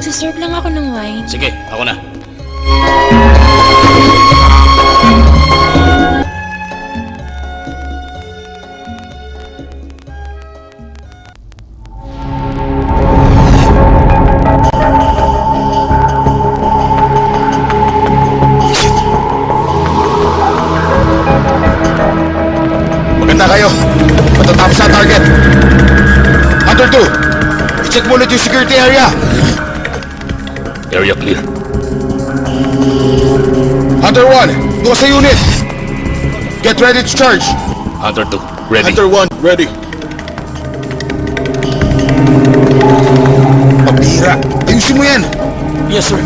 Magsaserve lang ako ng wine. Sige, ako na. Maganda kayo. Matatapos sa target. Hunter 2, i-check mo ulit yung security area. Area clear. Hunter 1, doon sa unit. Get ready to charge. Hunter 2, ready. Hunter 1, ready. Pabira, ayusin mo yan. Yes, sir.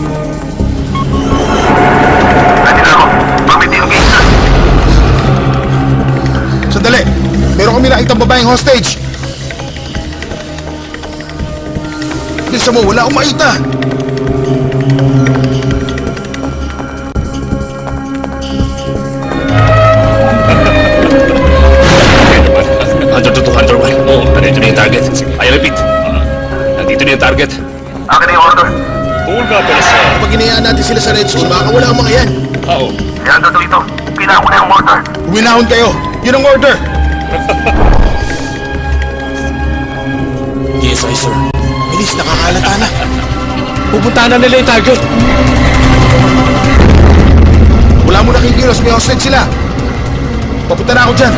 Sandali, meron kami nakitang babaeng hostage. Bisa mo, wala akong makita. Hunter 2 to Hunter 1. Oo, nandito na yung target. I repeat. Nandito na yung target. Akin na yung order. Cool ka pala sa... Kapag hinayaan natin sila sa red zone, makakawala ang mga yan. Oo. Si Hunter dito. Kailangan ko na yung order. Huminahon kayo. Yun ang order. Yes, I, sir. Bilis, nakakalata na. Pupuntahan na nila yung target. Wala mo na kikilos, may hostage sila. Papunta na ako dyan.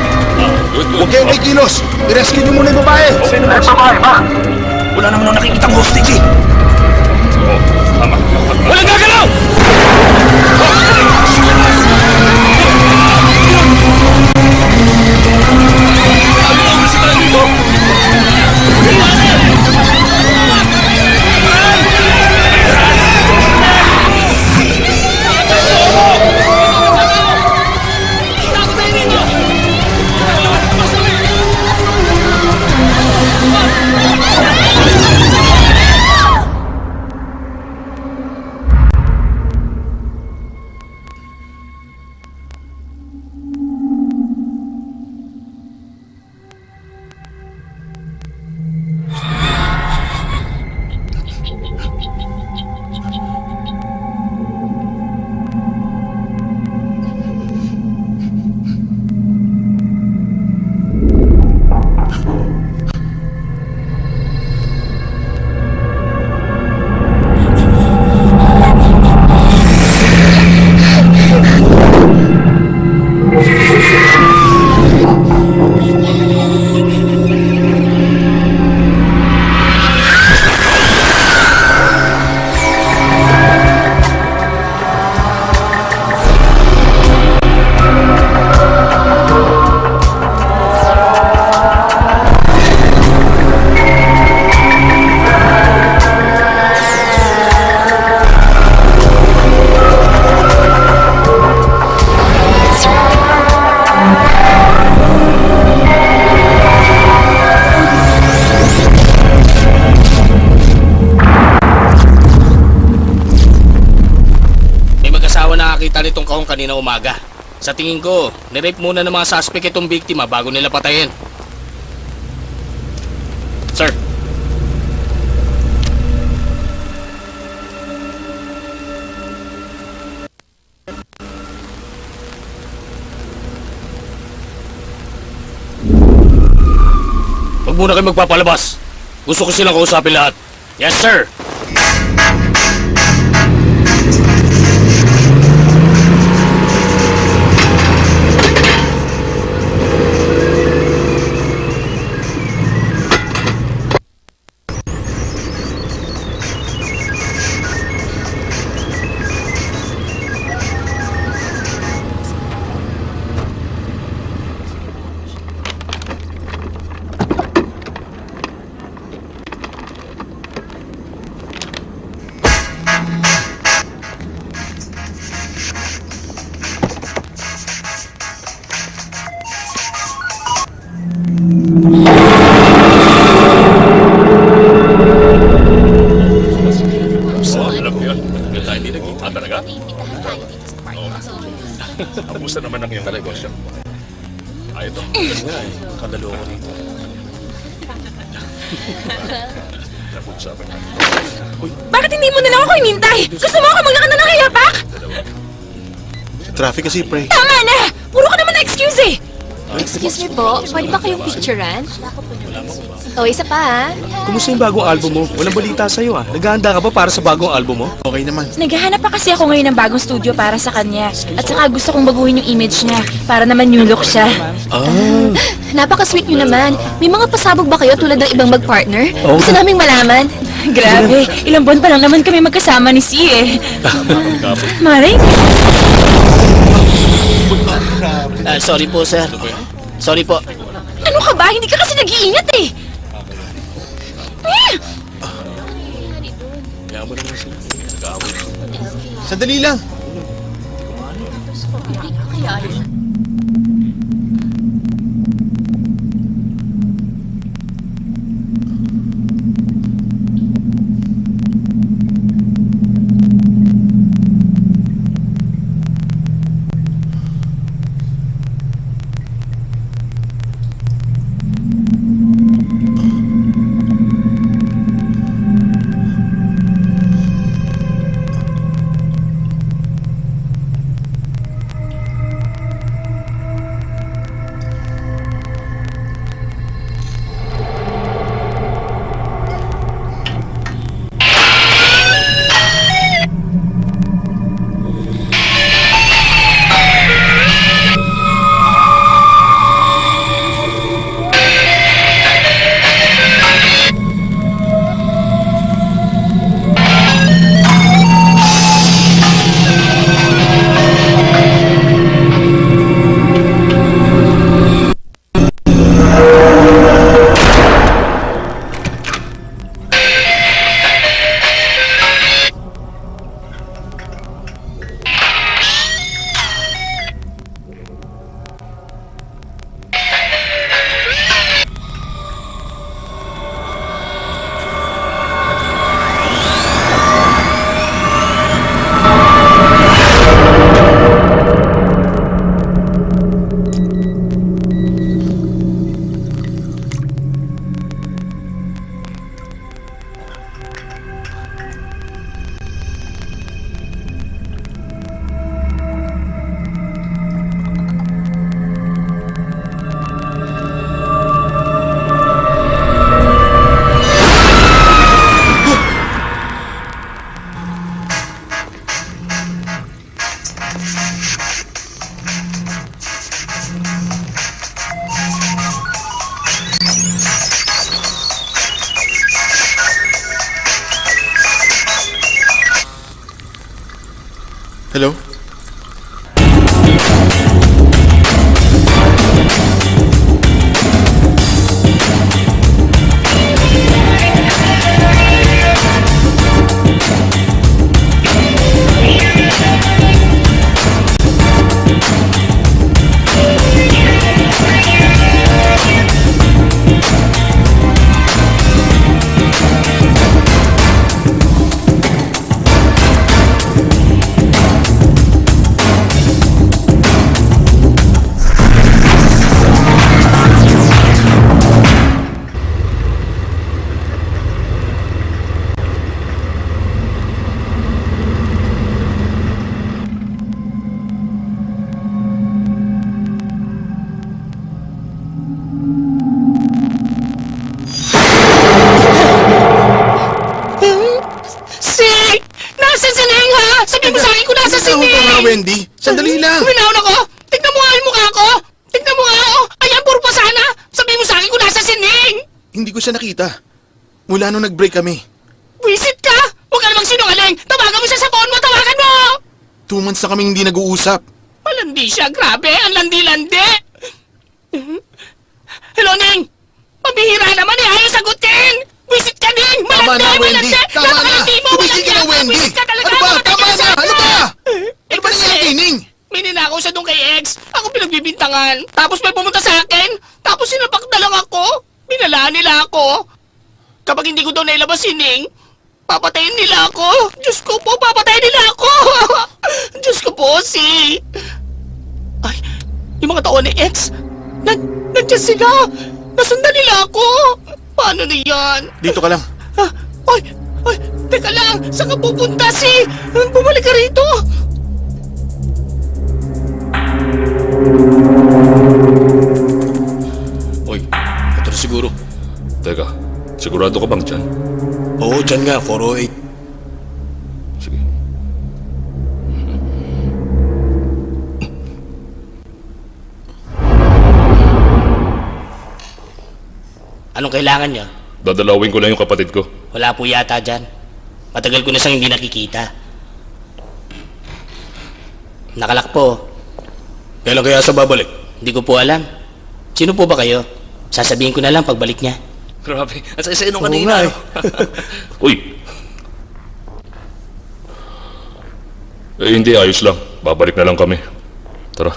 Huwag kayong kikilos. I-rescue nyo muna yung babae. Ay, babae ba? Wala naman ako nakikitang hostage eh. Oo, tama. Walang gagalaw! Nakakita nitong kahong kanina umaga. Sa tingin ko, nirape muna ng mga suspect itong biktima bago nila patayin. Sir. Huwag muna kayo magpapalabas. Gusto ko silang kausapin lahat. Yes, sir. Kamusta naman ang iyong negosyo? Ito. Kalalo ko rito. Bakit hindi mo na lang ako inintay? Gusto mo ako maglakad na ng hayapak? Traffic kasi, pre. Tama na! Puro ka naman na excuse eh! Excuse me po, pwede ba kayong picturean? O, isa pa ha? Kumusta yung bagong album mo? Walang balita sa'yo ah. Naghahanda ka ba para sa bagong album mo? Okay naman. Naghahanap pa kasi ako ngayon ng bagong studio para sa kanya. At saka gusto kong baguhin yung image niya para naman new look siya. Napaka-sweet nyo naman. May mga pasabog ba kayo tulad ng ibang mag-partner? Oo. Gusto naming malaman. Grabe, ilang buwan pa lang naman kami magkasama ni Si eh. Maring? Sorry po, sir. Sorry po. Ano ka ba? Hindi ka kasi nag-iingat eh. Sandali lang. Hello? Wendy, sandali lang. Minahon ako! Tignan mo nga yung mukha ko! Tignan mo nga, oh! Ayan, puro pa sana! Sabihin mo sa akin kung nasa sining! Hindi ko siya nakita. Mula nung nag-break kami. Visit ka! Huwag ka namang sinungaling! Tawagan mo siya sa phone mo! Tawagan mo! 2 months na kaming hindi nag-uusap. Malandi siya, grabe! Ang landi-landi! Hello, Ning! Pabihira naman eh! Ayaw sagutin! Visit ka, Ning! Tama Malandi! na, Wendy! Malandi! Tama na! Napakalandi mo! Tumigil ka na, Malandi! Wendy! Visit ka talaga! Ano ba? Tama na! Ano ba? Ano ba Kasi, nangyari kay Ning? may ninakaw siya doon kay ex. Ako pinagbibintangan. Tapos may pumunta sa akin. Tapos sinapak na lang ako. Binalaan nila ako. Kapag hindi ko daw nailabas si Ning, papatayin nila ako. Diyos ko po, papatayin nila ako. Diyos ko po, si... Ay, yung mga tao ni ex, nandiyan sila. Nasundan nila ako. Paano na yan? Dito ka lang. Oy! Oy! Teka lang! Saan ka pupunta si? Bumalik ka rito! Uy, ito na siguro. Teka, sigurado ka bang dyan? Oo, dyan nga, 408. Sige. Anong kailangan niya? Dadalawin ko lang yung kapatid ko. Wala po yata dyan. Matagal ko na siyang hindi nakikita. Nakalak po. Kailan kaya sa babalik? Hindi ko po alam. Sino po ba kayo? Sasabihin ko na lang pagbalik niya. Grabe, at sa isa nung Oo kanina. nga eh. Uy! Hindi, ayos lang. Babalik na lang kami. Tara.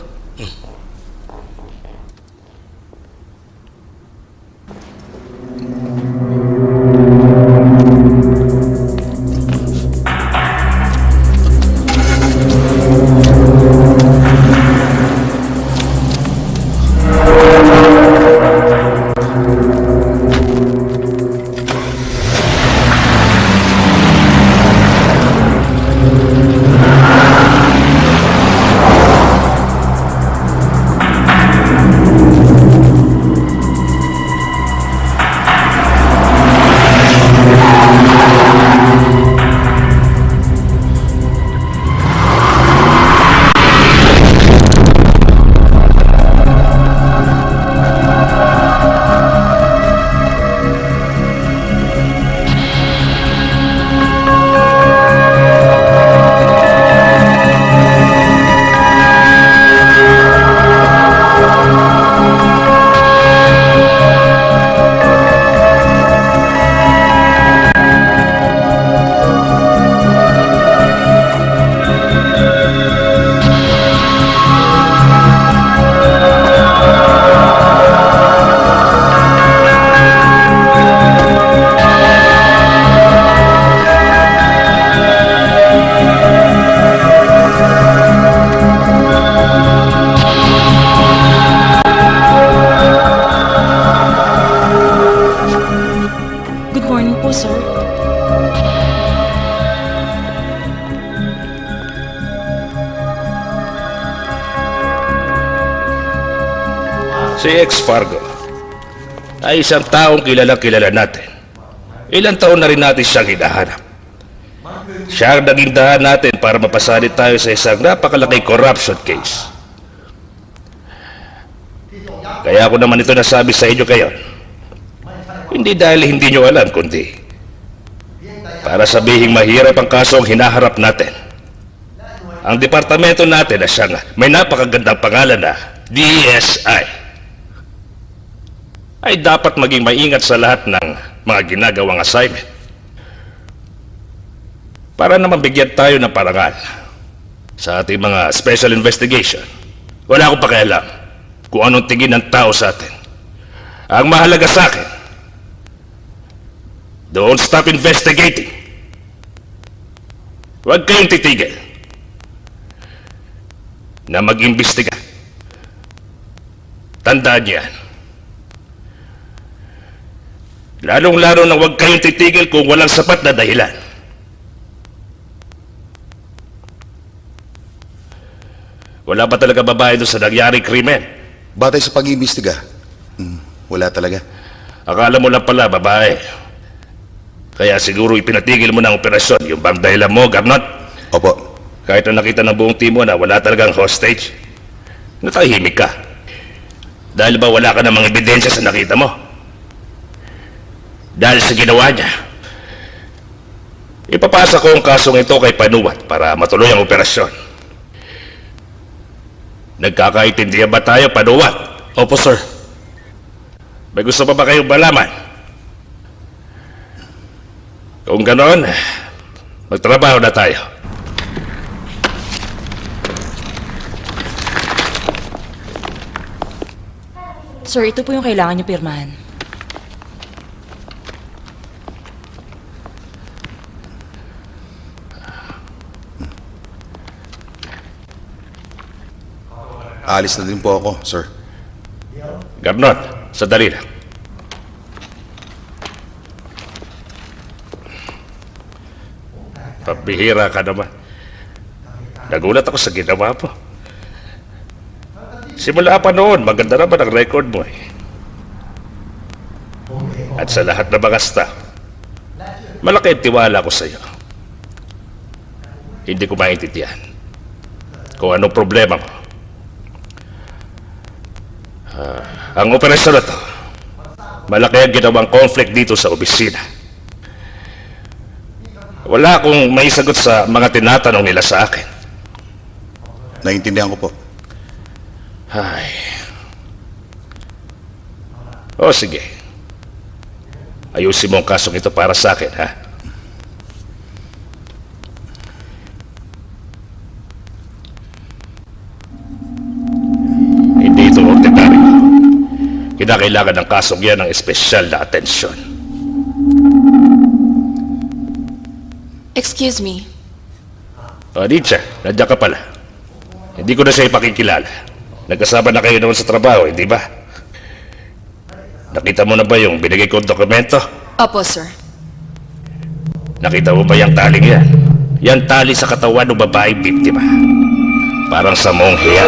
Good morning po, sir. Si Ex Fargo ay isang taong kilala natin. Ilang taon na rin natin siyang hinahanap. Siya ang naging daan natin para mapasalit tayo sa isang napakalaking corruption case. Kaya ako naman ito nasabi sa inyo ngayon. Hindi dahil hindi nyo alam, kundi para sabihing mahirap ang kasong hinaharap natin. Ang departamento natin na siyang may napakagandang pangalan na DSI ay dapat maging maingat sa lahat ng mga ginagawang assignment para naman bigyan tayo ng parangal sa ating mga special investigation. Wala akong pakialam kung anong tingin ng tao sa atin. Ang mahalaga sa akin, don't stop investigating. Huwag kayong titigil na mag-imbestiga. Tandaan niyo yan. Lalong-lalo na huwag kayong titigil kung walang sapat na dahilan. Wala ba talaga babae doon sa nangyaring krimen? Batay sa pag-iimbestiga, wala talaga. Akala mo lang pala babae. Kaya siguro ipinatigil mo ng operasyon. Yung bang dahilan mo, Garnot? Opo. Kahit na nakita ng buong team mo na wala talagang hostage, natahimik ka. Dahil ba wala ka ng mga ebidensya sa nakita mo? Dahil sa ginawa niya, ipapasa ko ang kasong ito kay Panuat para matuloy ang operasyon. Nagkakaintindihan ba tayo, Panuat? Opo, sir. May gusto pa ba kayong malaman? Kung ganoon, magtrabaho na tayo. Sir, ito po yung kailangan niyo pirmahan. Aalis na din po ako, sir. Garnot, sandali lang. Pabihira ka naman. Nagulat ako sa ginawa mo. Simula pa noon, maganda naman ang record mo eh. At sa lahat ng mga staff, malaki ang tiwala ko sa iyo. Hindi ko maintindihan kung anong problema mo. Ang operasyon na to, malaki ang ginawang conflict dito sa opisina. Wala akong may sagot sa mga tinatanong nila sa akin. Naiintindihan ko po. Ay. O sige. Ayusin mo ang kasong ito para sa akin, ha? Hindi ito ordinaryo. Kinakailangan ng kasong yan ng espesyal na atensyon. Excuse me. O, Nietzsche, nandiyan ka pala. Hindi ko na siya ipakikilala. Nagkasama na kayo noon sa trabaho, hindi ba? Nakita mo na ba yung binigay kong dokumento? Opo, sir. Nakita mo ba yung taling yan? Yan tali sa katawan ng babaeng biktima. Parang sa monghiya.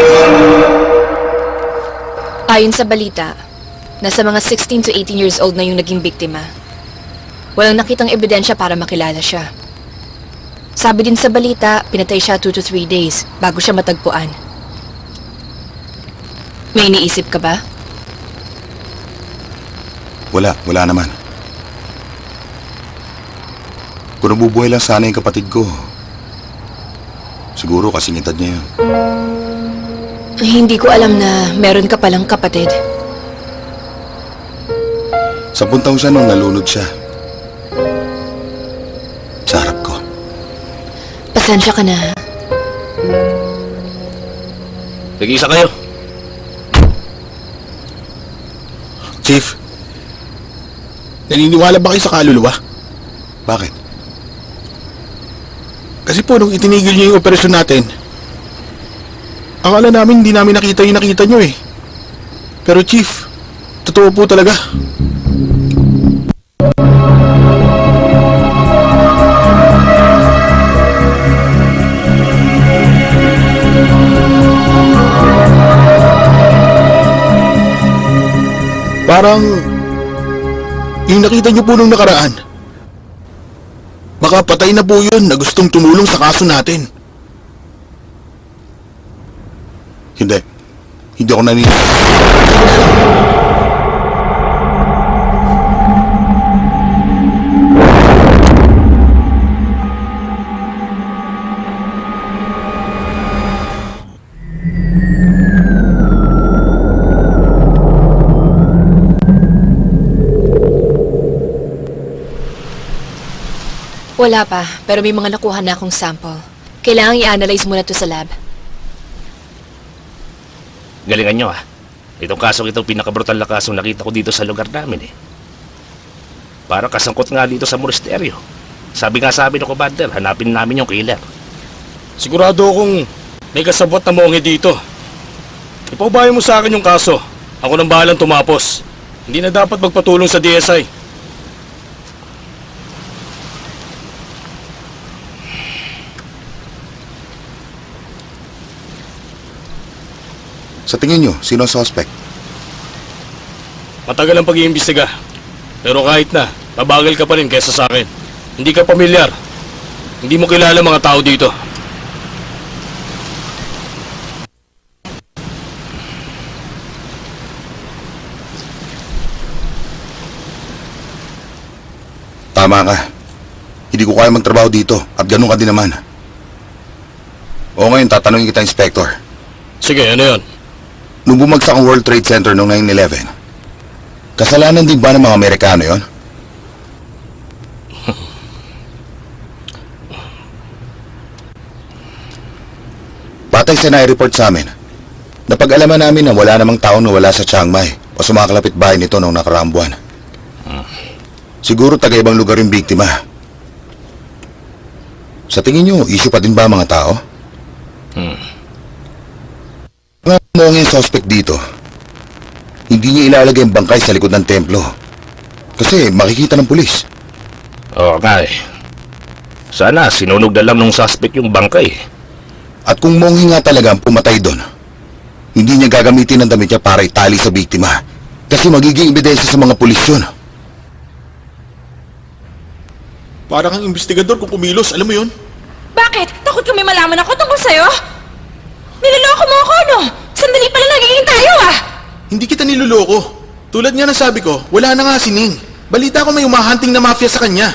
Ayon sa balita, nasa mga 16 to 18 years old na yung naging biktima. Walang nakitang ebidensya para makilala siya. Sabi din sa balita, pinatay siya 2 to 3 days bago siya matagpuan. May iniisip ka ba? Wala naman. Kung nabubuhay lang sana yung kapatid ko, siguro kasing edad niya yun. Hindi ko alam na meron ka palang kapatid. 10 taon siya nung nalunod siya. Sa harap ko. Pasensya ka na. Nag-iisa kayo. Chief, naniniwala ba kayo sa kaluluwa? Bakit? Kasi po nung itinigil niyo yung operasyon natin, akala namin hindi namin nakita yung nakita niyo eh. Pero Chief, totoo po talaga. Parang yung nakita niyo po nung nakaraan, baka patay na po yun na gustong tumulong sa kaso natin. Hindi. Hindi ako naniniwala. Wala pa, pero may mga nakuha na akong sample. Kailangang i-analyze muna to sa lab. Galingan nyo, ha? Itong kasong itong pinakabrutal na kasong nakita ko dito sa lugar namin, eh. Para kasangkot nga dito sa monasteryo. Sabi ng commander, hanapin namin yung killer. Sigurado akong may kasabot na monghe dito. Ipaubayan mo sa akin yung kaso. Ako nang bahalang tumapos. Hindi na dapat magpatulong sa DSI. Sa tingin nyo, sino ang suspect? Matagal ang pag-iimbestiga. Pero kahit na, mabagal ka pa rin kaysa sa akin. Hindi ka pamilyar. Hindi mo kilala mga tao dito. Tama ka. Hindi ko kaya magtrabaho dito at ganun ka din naman. O ngayon, tatanungin kita, Inspector. Sige, ano yun? Nung bumagsak ang World Trade Center noong 9/11, kasalanan din ba ng mga Amerikano yon? Batay sa nai-report sa amin, napag-alaman namin na wala namang taong nawala sa Chiang Mai o sa mga kalapit bahay nito noong nakaraang buwan. Siguro taga-ibang lugar yung biktima. Sa tingin nyo, issue pa din ba mga tao? Nga mo ang suspect dito, hindi niya ilalagay ang bangkay sa likod ng templo. Kasi makikita ng pulis. Oo nga, eh. Sana sinunog na lang nung suspect yung bangkay. At kung Monghe nga talaga ang pumatay doon, hindi niya gagamitin ang damit niya para itali sa biktima. Kasi magiging ebidensya sa mga pulis yun. Para kang investigador kung kumilos, alam mo yun? Bakit? Takot kami malaman ako tungkol sa'yo? Niloloko mo ako, no? Sandali pala nagiging tayo, ah! Hindi kita niloloko. Tulad nga ng sabi ko, wala na nga si Ning. Balita ko may umahunting na mafia sa kanya.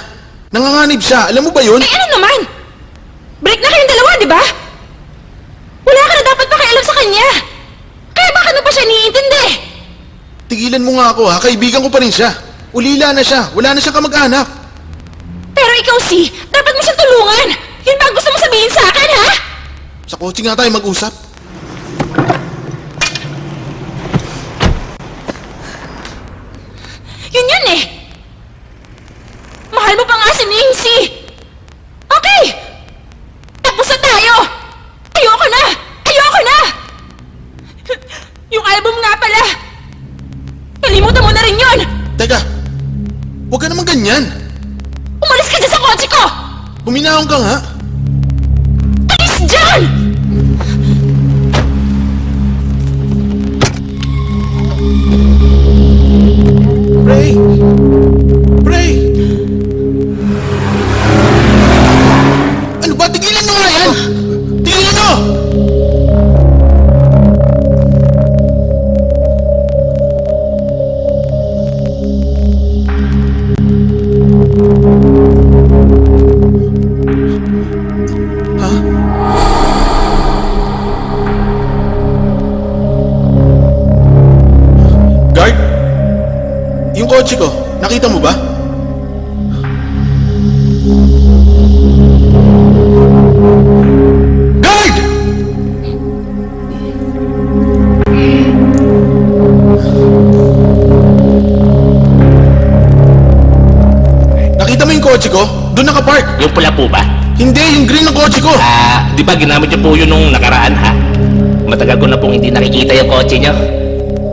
Nanganganib siya, alam mo ba yun? Eh, ano naman? Break na kayong dalawa, di ba? Wala ka na dapat pakialam sa kanya. Kaya bakit mo pa siya iniintindi? Tigilan mo nga ako ha, kaibigan ko pa rin siya. Ulila na siya, wala na siyang kamag-anak. Pero ikaw, si, dapat mo siyang tulungan. Yun ba ang gusto mo sabihin sa akin, ha? Sa kotse nga tayo mag-usap. Yun eh. Mahal mo pa nga si Nancy. Okay. Tapos na tayo. Ayoko na. Ayoko na. Yung album nga pala. Kalimutan mo na rin yun. Teka, huwag ka naman ganyan. Umalis ka dyan sa kotse ko. Huminahon ka nga. Alis dyan! Pray! Pray! Ano ba? Tigilan mo nga yan! Tigilan mo! Guard! Yung kotse ko, nakita mo ba? Guard! Nakita mo yung kotse ko? Doon nakapark. Yung pula po ba? Hindi, yung green ng kotse ko. Di ba ginamit niyo po yun nung nakaraan, ha? Matagal ko na pong hindi nakikita yung kotse niyo.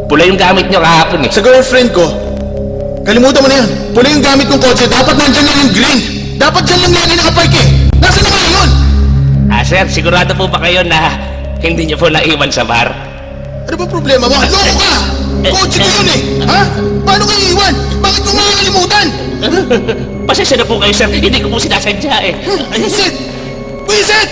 Pula yung gamit niyo kahapon, eh. Sa girlfriend ko. Kalimutan mo na yan. Pula yung gamit kong kotse. Dapat nandyan lang yung green. Dapat dyan lang lagi nakapark eh. Nasaan na nga yun? Sir, sigurado po ba kayo na hindi niyo po naiwan sa bar? Ano ba problema mo? Loko ka! Kotse ko yun eh! Ha? Paano kayo iwan? Bakit ko nga nakalimutan? Pasensya na po kayo, sir. Hindi ko po sinasadya, eh. Visit! Visit!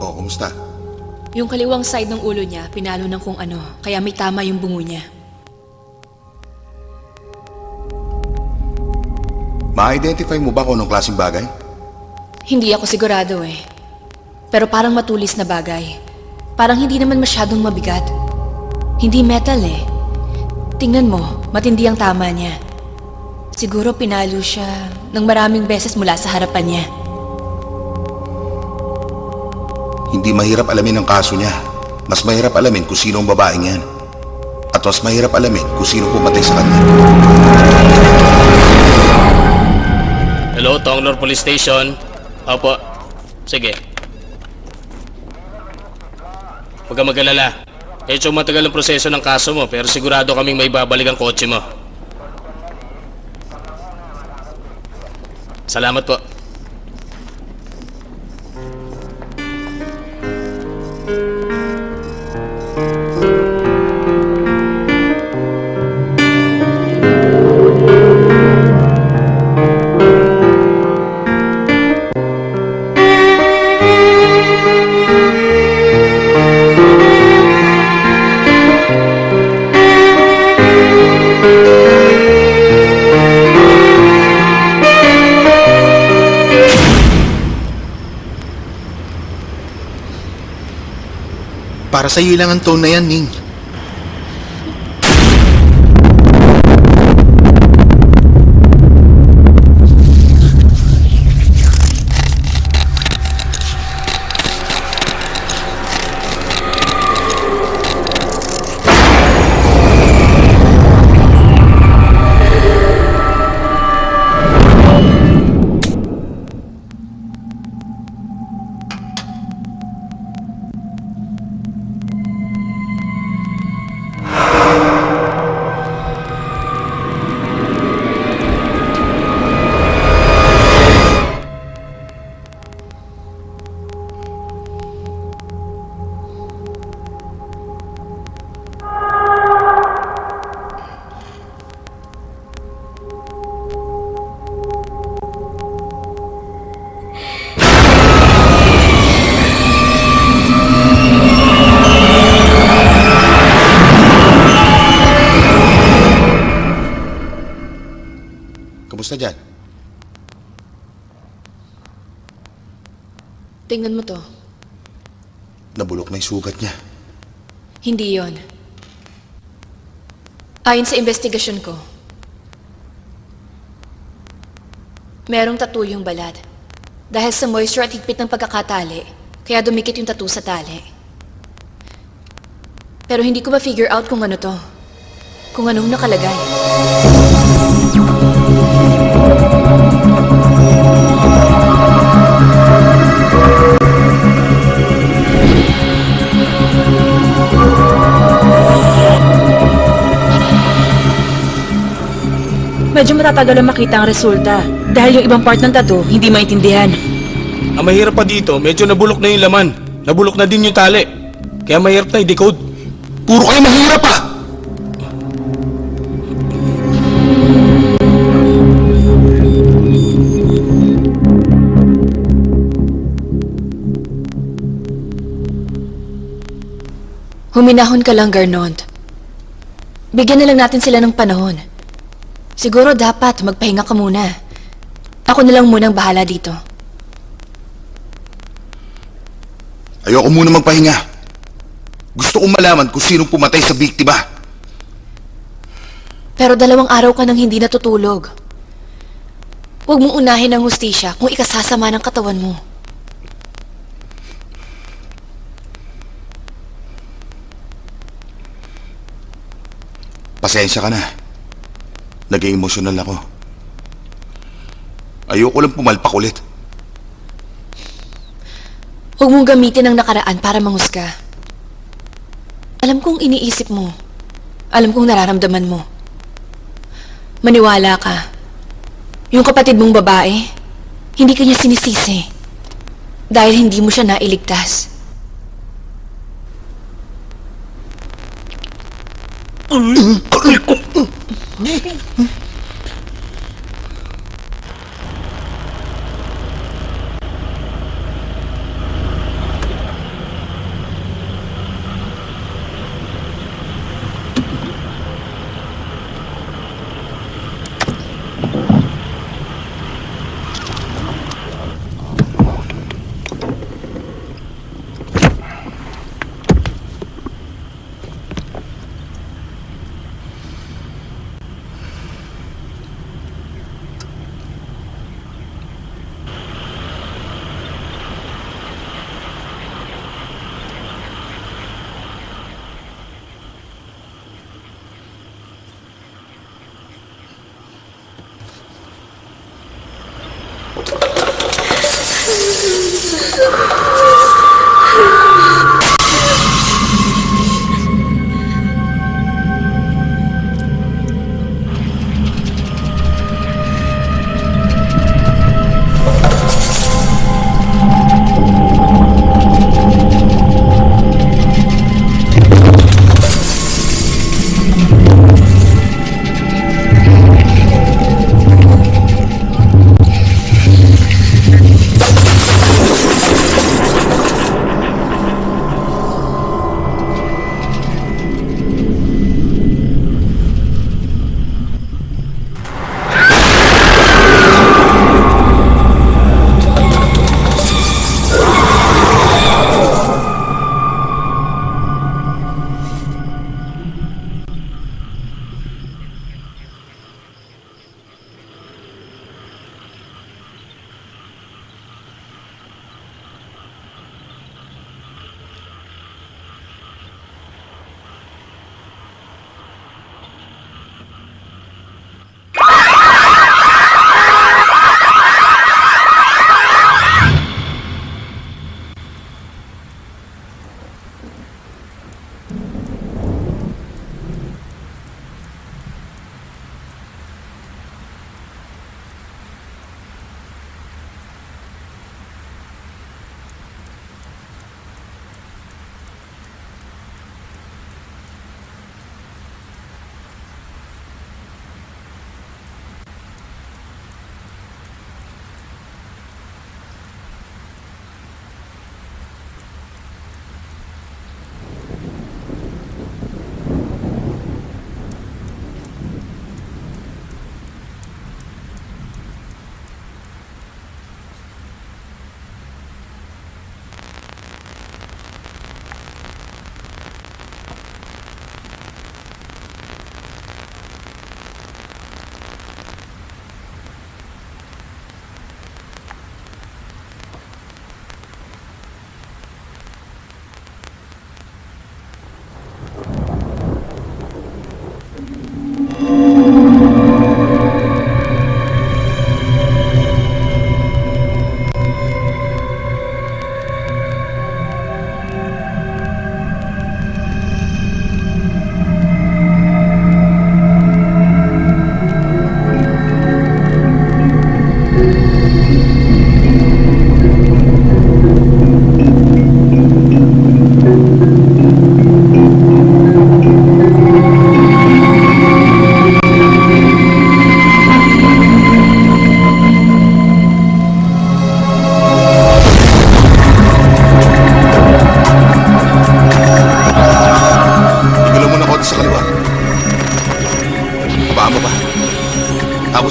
Oh, kumusta? Yung kaliwang side ng ulo niya, pinalo ng kung ano, kaya may tama yung bungo niya. Ma-identify mo ba kung anong klaseng bagay? Hindi ako sigurado eh. Pero parang matulis na bagay. Parang hindi naman masyadong mabigat. Hindi metal eh. Tingnan mo, matindi ang tama niya. Siguro pinalo siya ng maraming beses mula sa harapan niya. Hindi mahirap alamin ang kaso niya. Mas mahirap alamin kung sino ang babaeng yan. At mas mahirap alamin kung sino pumatay sa kanya. Hello, Tonglor Police Station. Opo. Sige. Huwag ka mag-alala. Medyo matagal ang proseso ng kaso mo, pero sigurado kaming may babalik ang kotse mo. Salamat po. Para sa'yo lang ang tone na yan, Ning. Kamusta dyan? Tingnan mo to. Nabulok na yung sugat niya. Hindi yon. Ayon sa investigasyon ko, merong tattoo yung balat. Dahil sa moisture at higpit ng pagkakatali, kaya dumikit yung tattoo sa tali. Pero hindi ko ma-figure out kung ano to. Kung anong nakalagay. Medyo matatagal ang makita ang resulta. Dahil yung ibang part ng tattoo, hindi maintindihan. Ang mahirap pa dito, medyo nabulok na yung laman. Nabulok na din yung tali. Kaya mahirap na i-decode. Puro kayo mahirap ah! Huminahon ka lang, Garnond. Bigyan na lang natin sila ng panahon. Siguro dapat magpahinga ka muna. Ako na lang munang bahala dito. Ayoko muna magpahinga. Gusto kong malaman kung sinong pumatay sa biktima. Pero 2 araw ka nang hindi natutulog. Huwag mong unahin ang hustisya kung ikasasama ng katawan mo. Pasensya ka na. Naging emosyonal ako. Ayoko lang pumalpak ulit. Huwag mong gamitin ang nakaraan para manghusga. Alam kong iniisip mo. Alam kong nararamdaman mo. Maniwala ka. Yung kapatid mong babae, hindi ka niya sinisisi. Dahil hindi mo siya nailigtas.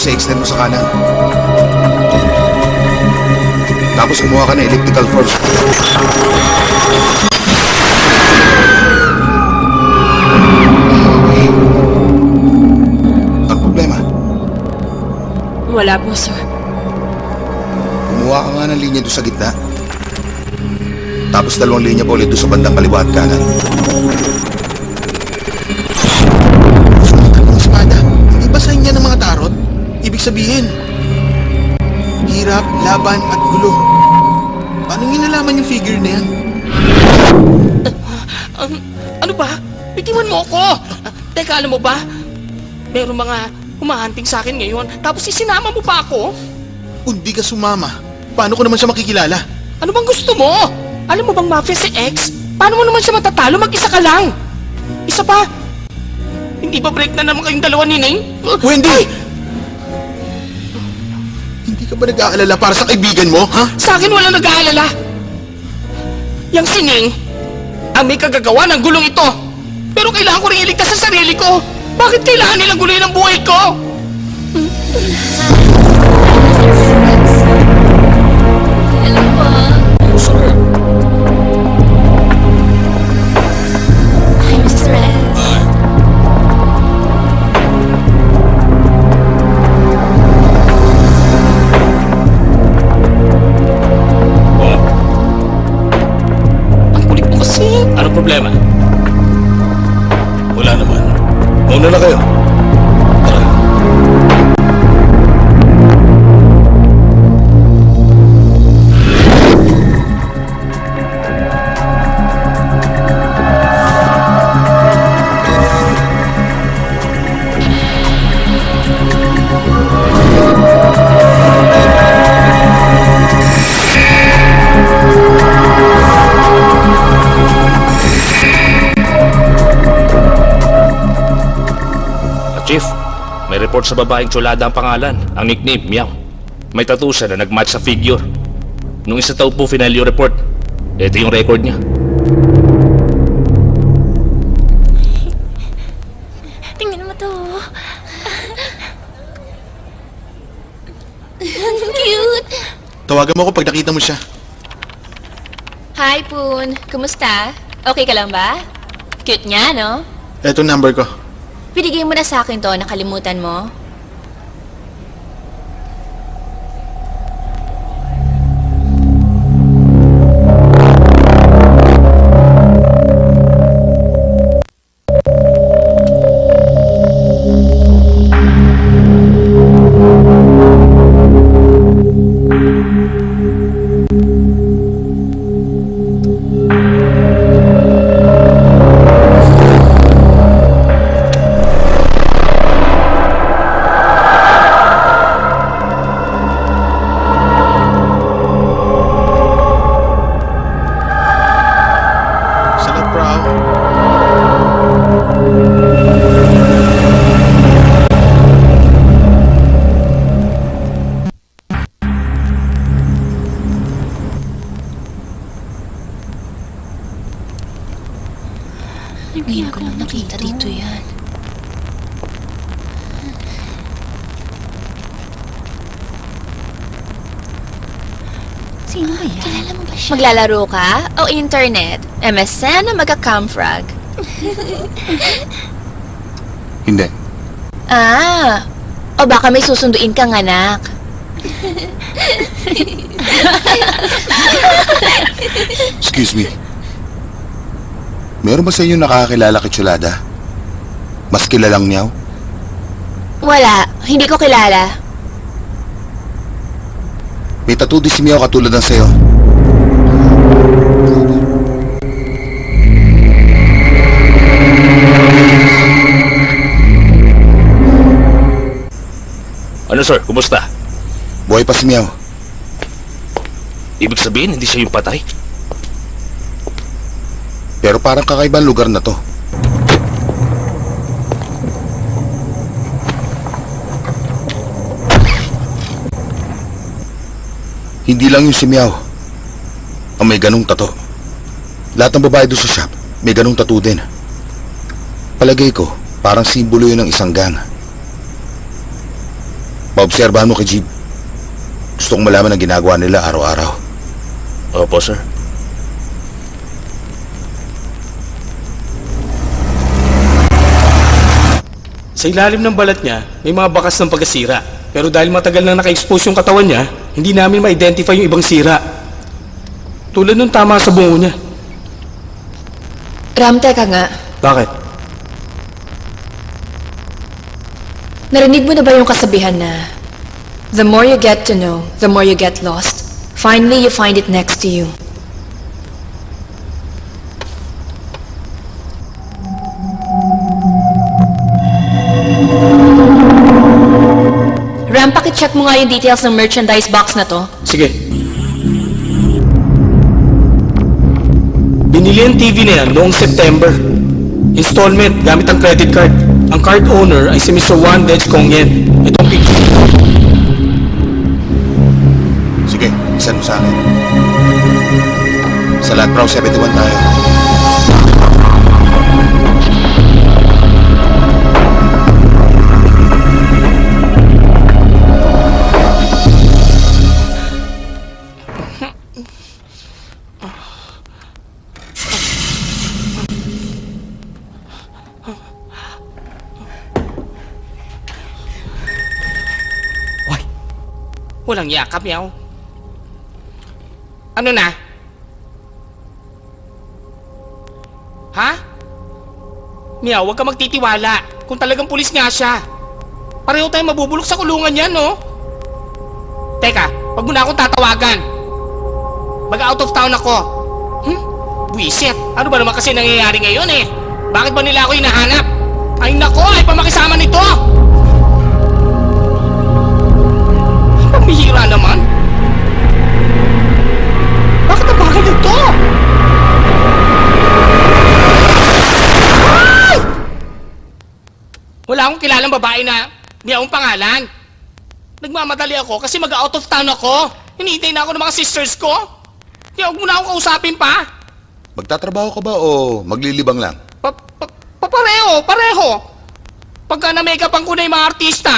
tapos i-extend mo sa kanan. Tapos kumuha ka ng elliptical force. Ang problema, Wala po, sir. kumuha ka nga ng linya doon sa gitna. Tapos 2 linya pa ulit doon sa bandang kaliwa at kanan. Ang espada, hindi ba sa inyo ng mga tarot? Ibig sabihin, hirap, laban at gulo. Paano nyo nalaman yung figure na yan? Ano ba? Bitiwan mo ako! Teka, alam mo ba? Meron mga humahanting sa akin ngayon, tapos isinama mo pa ako? Kung di ka sumama, paano ko naman siya makikilala? Ano bang gusto mo? Alam mo bang mafia si X? Paano mo naman siya matatalo? Mag-isa ka lang! Isa pa! Hindi ba break na naman kayong dalawa ni Ning? Wendy! Hindi ka ba nag-aalala para sa kaibigan mo, ha? Sa akin walang nag-aalala! Yang si Ning, ang may kagagawa ng gulong ito! Pero kailangan ko rin iligtas sa sarili ko! Bakit kailangan nilang guluhin ang buhay ko? Hello po. Hi, Mrs. Red. Ang kulit mo kasi! Anong problema? Wala naman. Mauna na kayo. Tara. Chief, may report sa babaeng tsulada ang pangalan. Ang nickname, Meow. May tattoo siya na nag-match sa figure. Nung isa taon po final yung report. Ito yung record niya. Tingnan mo to. Cute. Tawagan mo ako pag nakita mo siya. Hi, Poon. Kumusta? Okay ka lang ba? Cute niya, no? Eto number ko. Binigay mo na sa akin to, nakalimutan mo? Sarap, bro. Ngayon ko lang nakita dito yan. Sino ba yan? Kilala mo ba siya? Maglalaro ka? O internet? MSN o magka-camfrag? Hindi. Ah, o baka may susunduin kang anak. Excuse me. Meron ba sa inyo nakakakilala kay Tsulada? Mas kilalang Meow? Wala, hindi ko kilala. May tattoo din si Meow katulad ng sayo. Ano sir, kumusta? Buhay pa si Meow. Ibig sabihin, hindi siya yung patay? Pero parang kakaibang lugar na to. Hindi lang yung si Meow ang may ganong tato. Lahat ng babae doon sa shop may ganong tato din. Palagay ko, parang simbolo yun ng isang gang. paobserbahan mo kay Jeep. Gusto kong malaman ang ginagawa nila araw-araw. Opo, sir. Sa ilalim ng balat niya, may mga bakas ng pagkasira. Pero dahil matagal na naka-expose yung katawan niya, hindi namin ma-identify yung ibang sira. Tulad nung tama sa bungo niya. Ram, teka nga. Bakit? Narinig mo na ba yung kasabihan na the more you get to know, the more you get lost. Finally, you find it next to you. Ram, pakicheck mo nga yung details ng merchandise box na to. Sige. Binili ang TV na yan noong September. Installment gamit ang credit card. Ang card owner ay si Mr. Juan Dej Kong Yen. Itong picture. Sige, isan mo sa akin. Sa Land Pro 71 tayo. Walang yakap, Meow. Ano na? Ha? Meow, huwag ka magtitiwala. Kung talagang pulis nga siya. Pareho tayong mabubulok sa kulungan yan, no? Teka, wag mo na akong tatawagan. Mag-out of town ako. Buisit. Ano ba naman kasi nangyayari ngayon eh? Bakit ba nila ako hinahanap? Ay nako, ay pamakisama nito! Pamihira naman. Bakit ang bakit ito? Ay! Wala akong kilalang babae na may akong pangalan. Nagmamadali ako kasi mag-out of town ako. Hinihintay na ako ng mga sisters ko. Kaya huwag mo na akong kausapin pa. Magtatrabaho ka ba o maglilibang lang? Pareho. Pagka na-makeupan ko na yung mga artista,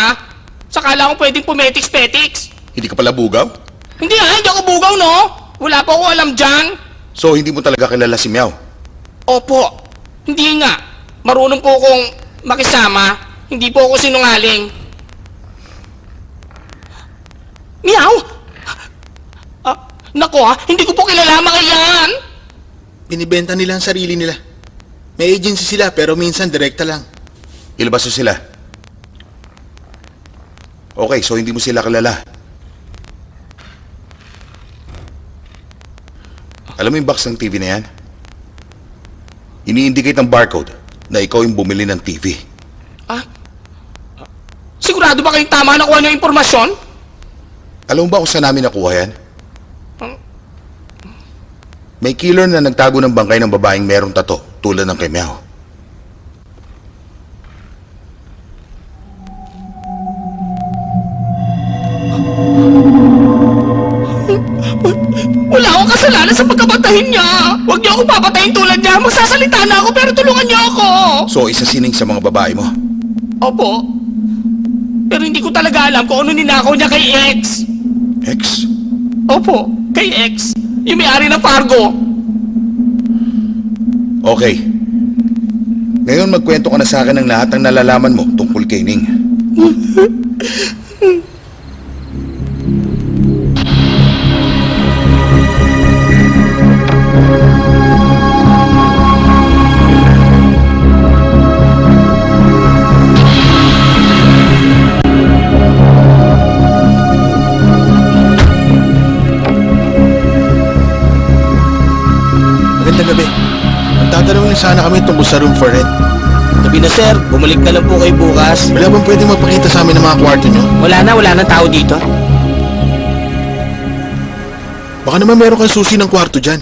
saka lang ako pwedeng pumetiks-petiks. Hindi ka pala bugaw? Hindi ako bugaw, no? Wala pa ako alam dyan. So, hindi mo talaga kilala si Meow? Opo, hindi nga. Marunong po akong makisama. Hindi po ako sinungaling. Meow! Nako hindi ko po kilala mga yan. Binibenta nila ang sarili nila. May agency sila pero minsan direkta lang. Ilabas mo sila. Okay, so hindi mo sila kilala. Alam mo yung box ng TV na yan? Ini-indicate ang barcode na ikaw yung bumili ng TV. Sigurado ba kayong tama na kuha niyo impormasyon? Alam mo ba kung saan namin nakuha yan? May killer na nagtago ng bangkay ng babaeng merong tato tulad ng kay Meow. Wala akong kasalanan sa pagkapatayin niya. Huwag niyo ako papatayin tulad niya. Magsasalita na ako pero tulungan niyo ako. So, isa sining sa mga babae mo? Opo. Pero hindi ko talaga alam kung ano ninakaw niya kay X. X? Opo, kay X. Yung may-ari ng Fargo. Okay. Ngayon magkwento ka na sa akin ng lahat ng nalalaman mo tungkol kay Ning. Magandang gabi. Magtatanong lang sana kami tungkol sa room for rent. Sabi na sir, bumalik na lang po kayo bukas. Wala bang pwede mapakita sa amin ng mga kwarto nyo? Wala na tao dito. Baka naman meron kang susi ng kwarto dyan.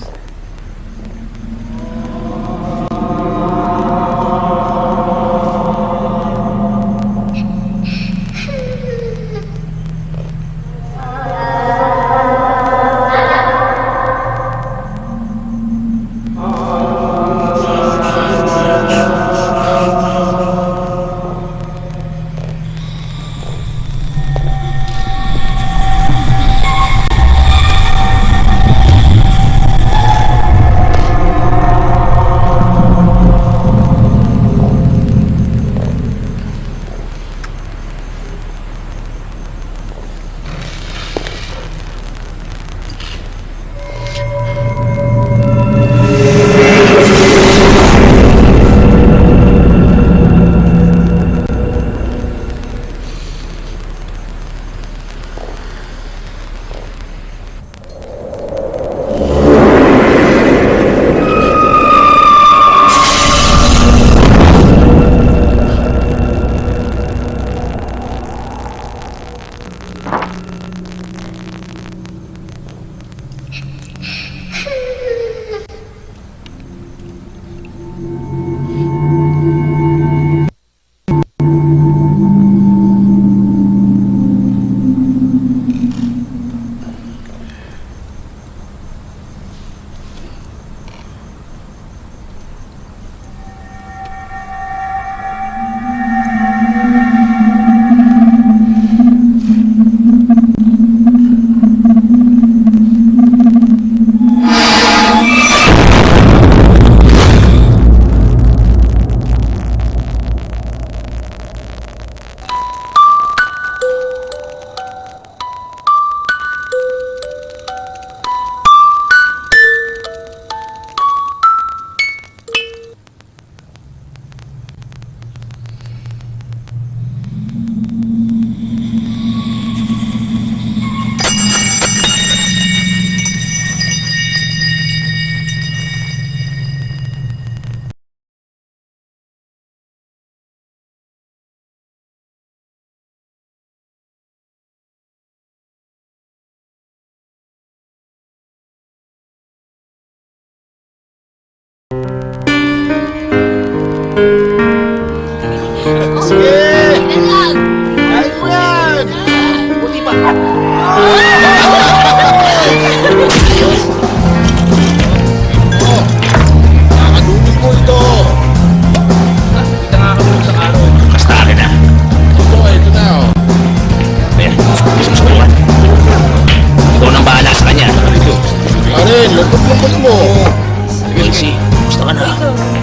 Kamusta ka na?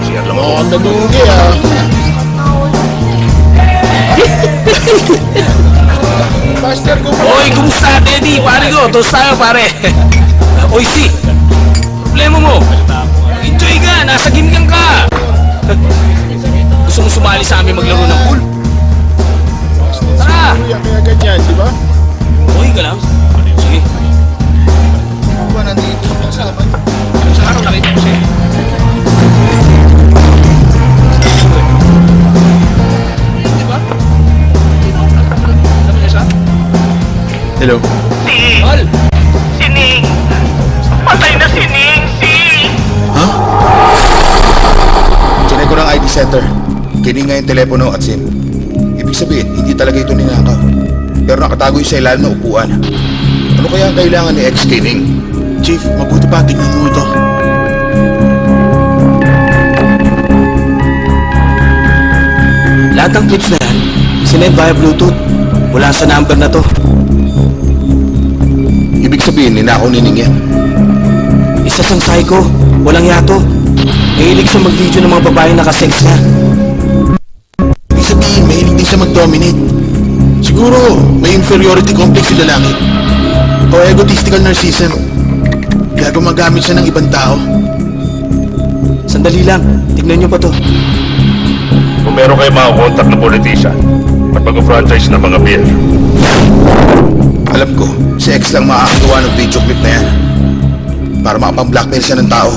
Siya lang Oo, nalugi ah. Master ko pa. Oy, kumusta, Teddy? Pare ko, toast tayo, pare. Oy, si. Problema mo. Enjoy ka, nasa gimgang ka. Gusto mo sumali sa amin maglaro ng pool? Tara! Kaya ganyan, di ba? Okay ka lang? Sige. Ba nandito sa kasama? Sa araw nakita ko siya. Diba? Sabi niya siya? Hello? Sing! Tol! Sining! Patay na si Ning! Sing! Chinay ko ng ID center. Kininga yung telepono at SIM. Ibig sabihin, hindi talaga ito ninakaw. Pero nakatago yung sa ilalim ng upuan. Ano kaya ang kailangan ni ex Kining? Chief, mabuti pa, tignan mo ito. Lahat ng clips na yan, sinend via Bluetooth. Mula sa number na to. Ibig sabihin, ninakaw ni Ning yan. Isa siyang psycho. Walang yato. Mahilig siya mag-video ng mga babae nakasex niya. Ibig sabihin, mahilig din siya mag-dominate. Siguro, may inferiority complex si lalaki. O egotistical narcissism. Kaya gumagamit siya ng ibang tao. Sandali lang. Tignan niyo pa to. Kung meron kayo mga contact na politician at mag-franchise ng mga beer, Alam ko, si ex lang makakagawa ng video clip na yan. Para makapang-blackmail siya ng tao.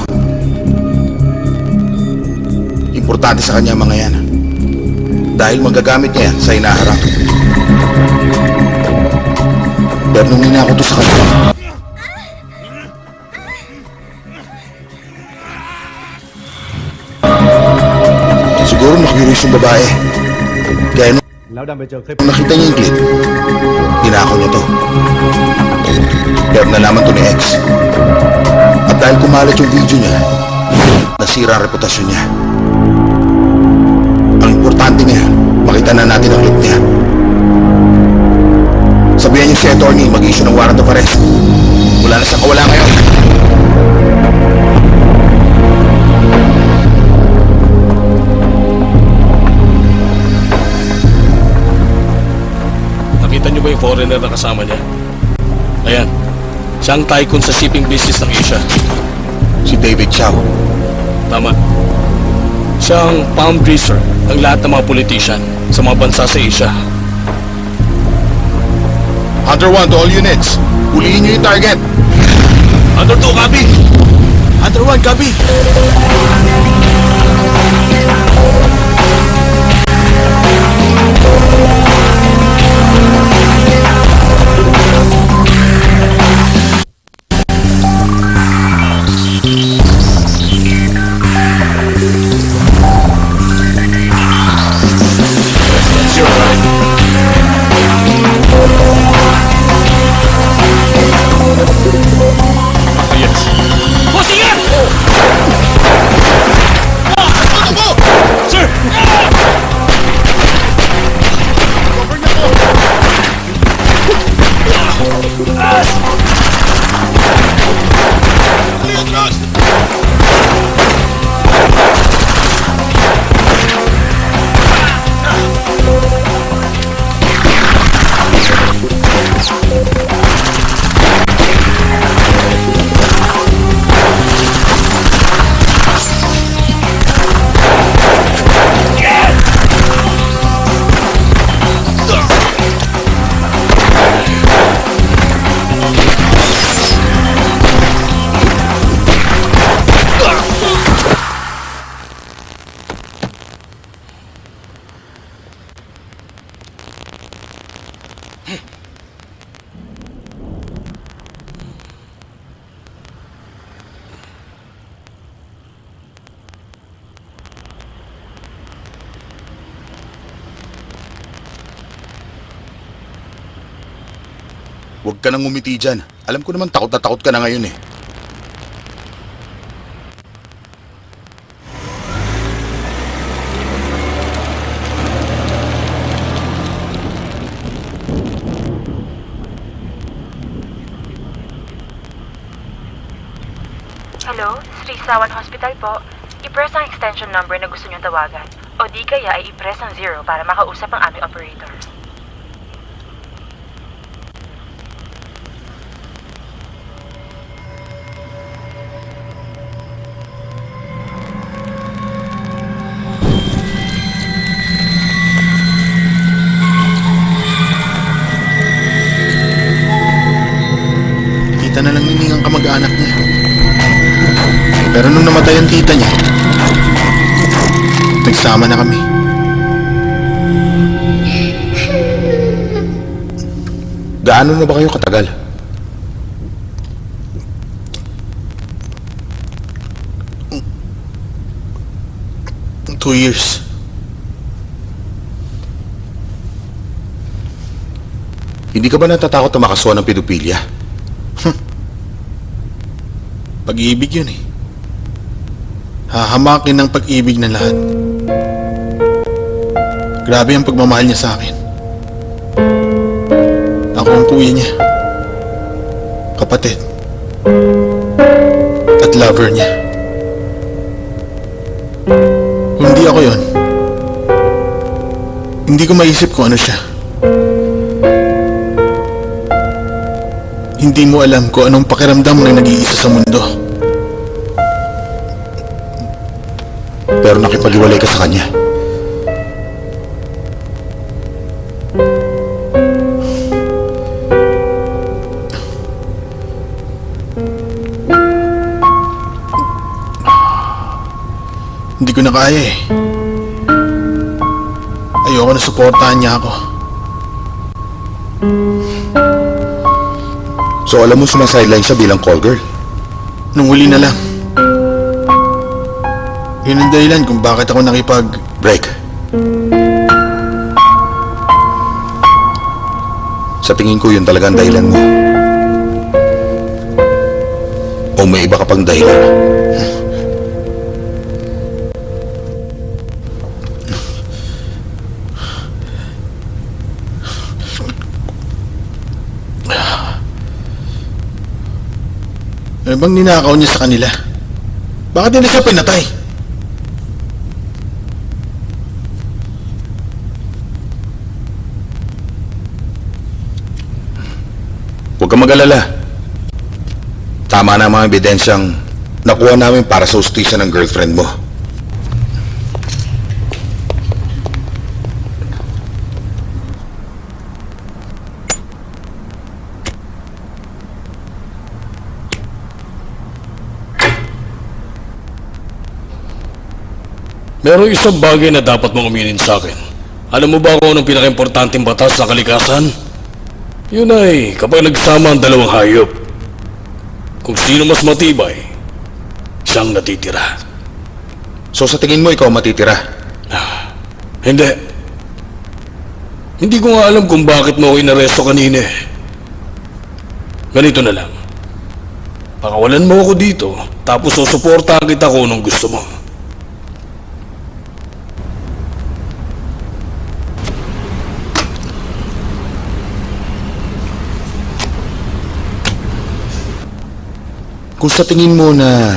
Importante sa kanya ang mga yan. Dahil magagamit niya yan sa hinaharap. Pero nung ninako to sa kanya, siguro nakurious yung babae. Kaya nung nakita niya yung clip, tinako niya to. Pero nalaman to ni ex. At dahil kumalat yung video niya, nasira ang reputasyon niya. Ang importante ngayon, makita na natin ang clip niya. Sabihan niyo si attorney mag-issue ng warrant of arrest. Wala na siyang kawala ngayon. Nakita niyo ba yung foreigner na kasama niya? Ayan. Siya ang tycoon sa shipping business ng Asia. Si David Chow. Tama. Siya ang palm greaser ng lahat ng mga politician sa mga bansa sa Asia. Hunter 1 to all units. Huliin niyo yung target. Under 2, copy! Hunter 1, copy! Yes. Boss, ingat! Sir! Huwag ka nang umiti dyan. Alam ko naman takot na takot ka na ngayon eh. Hello, Sri Sawan Hospital po. i-press ang extension number na gusto niyong tawagan. O di kaya ay i-press ang 0 para makausap ang aming operator. Tita na lang nining ang kamag-anak niya. Pero nung namatay ang tita niya, nagsama na kami. Gaano na ba kayo katagal? Two years. Hindi ka ba natatakot na makasuhan ng pedophilia? Pag-ibig yun eh. Hahamakin ng pag-ibig ng lahat. Grabe ang pagmamahal niya sa akin. Ako ang kuya niya. Kapatid. At lover niya. Kung hindi ako yun, hindi ko maisip kung ano siya. Hindi mo alam kung anong pakiramdam na nag-iisa sa mundo. Pero nakipag-iwalay ka sa kanya. Hindi ko na kaya eh. Ayoko na suportahan niya ako. So alam mo sumasideline siya bilang call girl? Nung huli na lang. Yun ang dahilan kung bakit ako Break. Sa tingin ko yun talaga ang dahilan mo. O may iba ka pang dahilan? Ano bang ninakaw niya sa kanila? Bakit hindi siya pinatay? Huwag kang mag-alala. Tama na ang mga ebidensyang nakuha namin para sa ustisya ng girlfriend mo. Merong isang bagay na dapat mong uminin sa akin. Alam mo ba kung anong pinaka-importanteng batas sa kalikasan? Yun ay kapag nagsama ang dalawang hayop. Kung sino mas matibay, siyang natitira. So sa tingin mo ikaw matitira? Hindi. Hindi ko nga alam kung bakit mo ako inaresto kanina eh. Ganito na lang. Pakawalan mo ako dito, tapos susuportahan kita kung anong gusto mo. Kung sa tingin mo na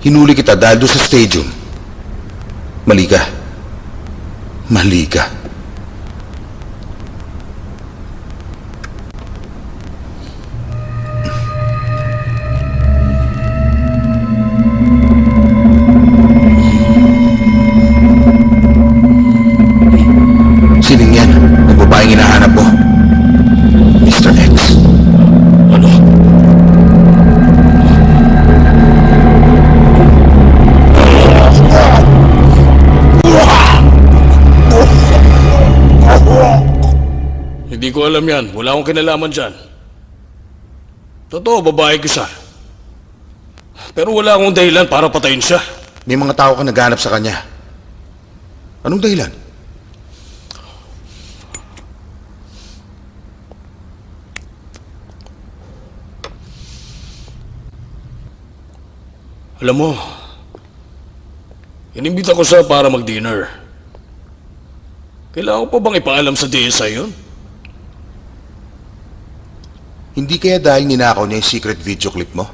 hinuli kita dahil doon sa stadium, mali ka. Mali ka. Sining yan? Ang babaeng hinahanap mo? Mr. X. Ano? Hindi ko alam yan. Wala akong kinalaman dyan. Totoo, babae ko siya. Pero wala akong dahilan para patayin siya. May mga tao ka naghanap sa kanya. Anong dahilan? Alam mo, inimbita ko siya para mag-dinner. Kailangan ko pa bang ipaalam sa DSI yun? Hindi kaya dahil ninakaw niya yung secret video clip mo?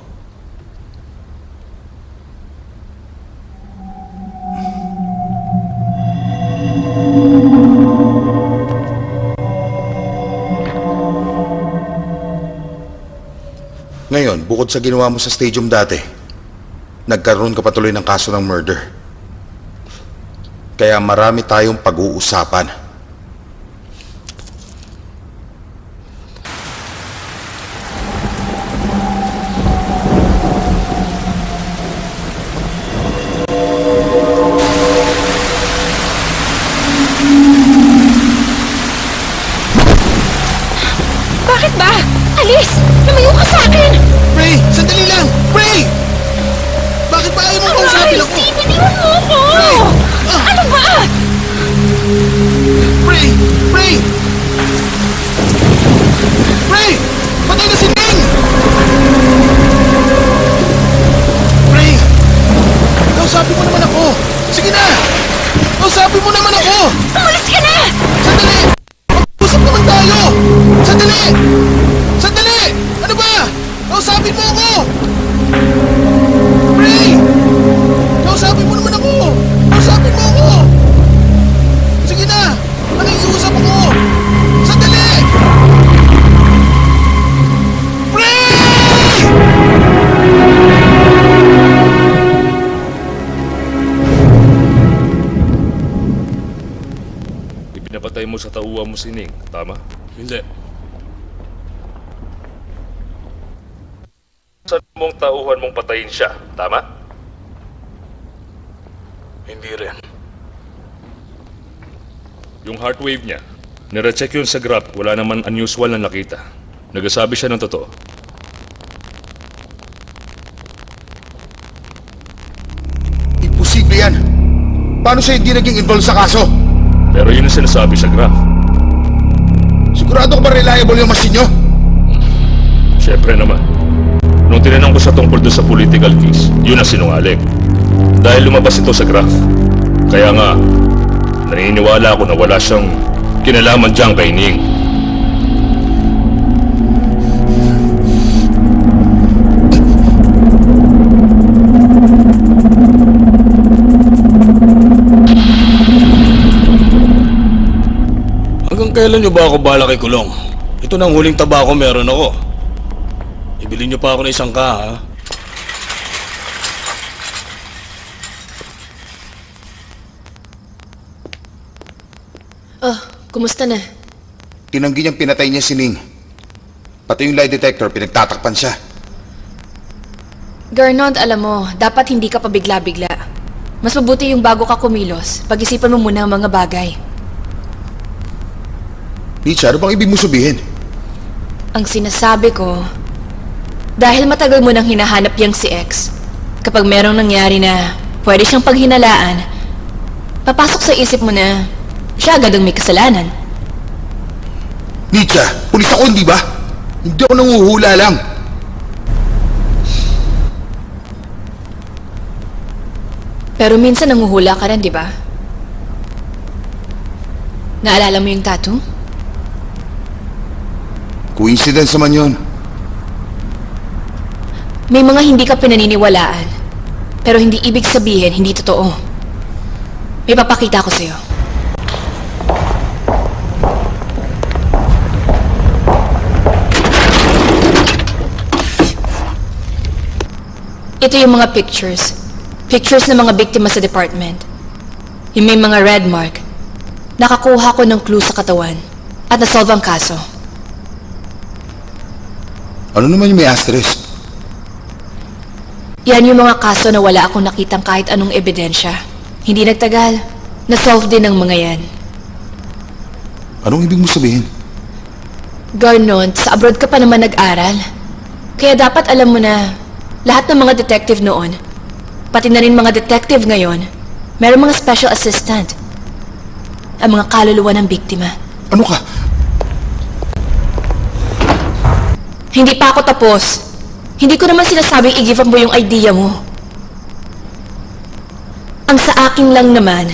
Bukod sa ginawa mo sa stadium dati, nagkaroon ka patuloy ng kaso ng murder. Kaya marami tayong pag-uusapan. Bakit ba? Alis! Lumayo ka sa akin! Ray! Sandali lang! Ray! Bakit ba ayaw mong kausapin ako? Lucy, biniwan mo ako! Ray! Ano ba? Ray! Ray! Ray! Patay na si Ning! Ray! Kausapin mo naman ako! Sige na! Kausapin mo naman ako! Umalis ka na! Sandali! Mag-usap naman tayo! Sandali! Sandali! Ano ba? Kausapin mo ako! Ray! Kausapin mo naman ako! Kausapin mo ako! Sige na! Nakikiusap ako! Sandali! Ray! Ipinapatay mo sa tauhan mo si Ning, tama? Hindi. Saan mong tauhan mong patayin siya, tama? Hindi rin. Yung heart wave niya, nire-check yun sa graph, wala naman unusual na nakita. Nagasabi siya ng totoo. Imposible yan! Paano siya hindi naging involved sa kaso? Pero yun ang sinasabi sa graph. Sigurado ka ba reliable yung machine nyo? Siyempre naman. Nung tinanong ko siya tungkol doon sa political case, yun ang sinungaling. Dahil lumabas ito sa graph. Kaya nga, naniniwala ako na wala siyang kinalaman dyan kay Ning. Hanggang kailan nyo ba ako balak ikulong? Ito nang huling tabako meron ako. Ibili nyo pa ako ng isang ha? Oh, kumusta na? Tinanggi niyang pinatay niya si Ning. Pati yung lie detector, pinagtatakpan siya. Gernot, alam mo, dapat hindi ka pabigla-bigla. Mas mabuti yung bago ka kumilos. Pag-isipan mo muna ang mga bagay. Nietzsche, ano bang ibig mo sabihin? Ang sinasabi ko, dahil matagal mo nang hinahanap yang si X, kapag merong nangyari na pwede siyang paghinalaan, papasok sa isip mo na siya agad ang may kasalanan. Nietzsche, pulis ako, hindi ba? Hindi ako nanguhula lang. Pero minsan nanguhula ka rin, di ba? Naalala mo yung tattoo? Coincidence naman yun. May mga hindi ka pinaniniwalaan, pero hindi ibig sabihin hindi totoo. May papakita ko sa'yo. Ito yung mga pictures. Pictures ng mga biktima sa department. Yung may mga red mark. Nakakuha ko ng clue sa katawan at nasolve ang kaso. Ano naman yung may asterisk? Yan yung mga kaso na wala akong nakitang kahit anong ebidensya. Hindi nagtagal. Nasolve din ang mga yan. Anong ibig mo sabihin? Garnon, sa abroad ka pa naman nag-aral. Kaya dapat alam mo na lahat ng mga detective noon, pati na rin mga detective ngayon, meron mga special assistant. Ang mga kaluluwa ng biktima. Ano ka? Hindi pa ako tapos. Hindi ko naman sinasabing i-give up mo yung idea mo. Ang sa akin lang naman,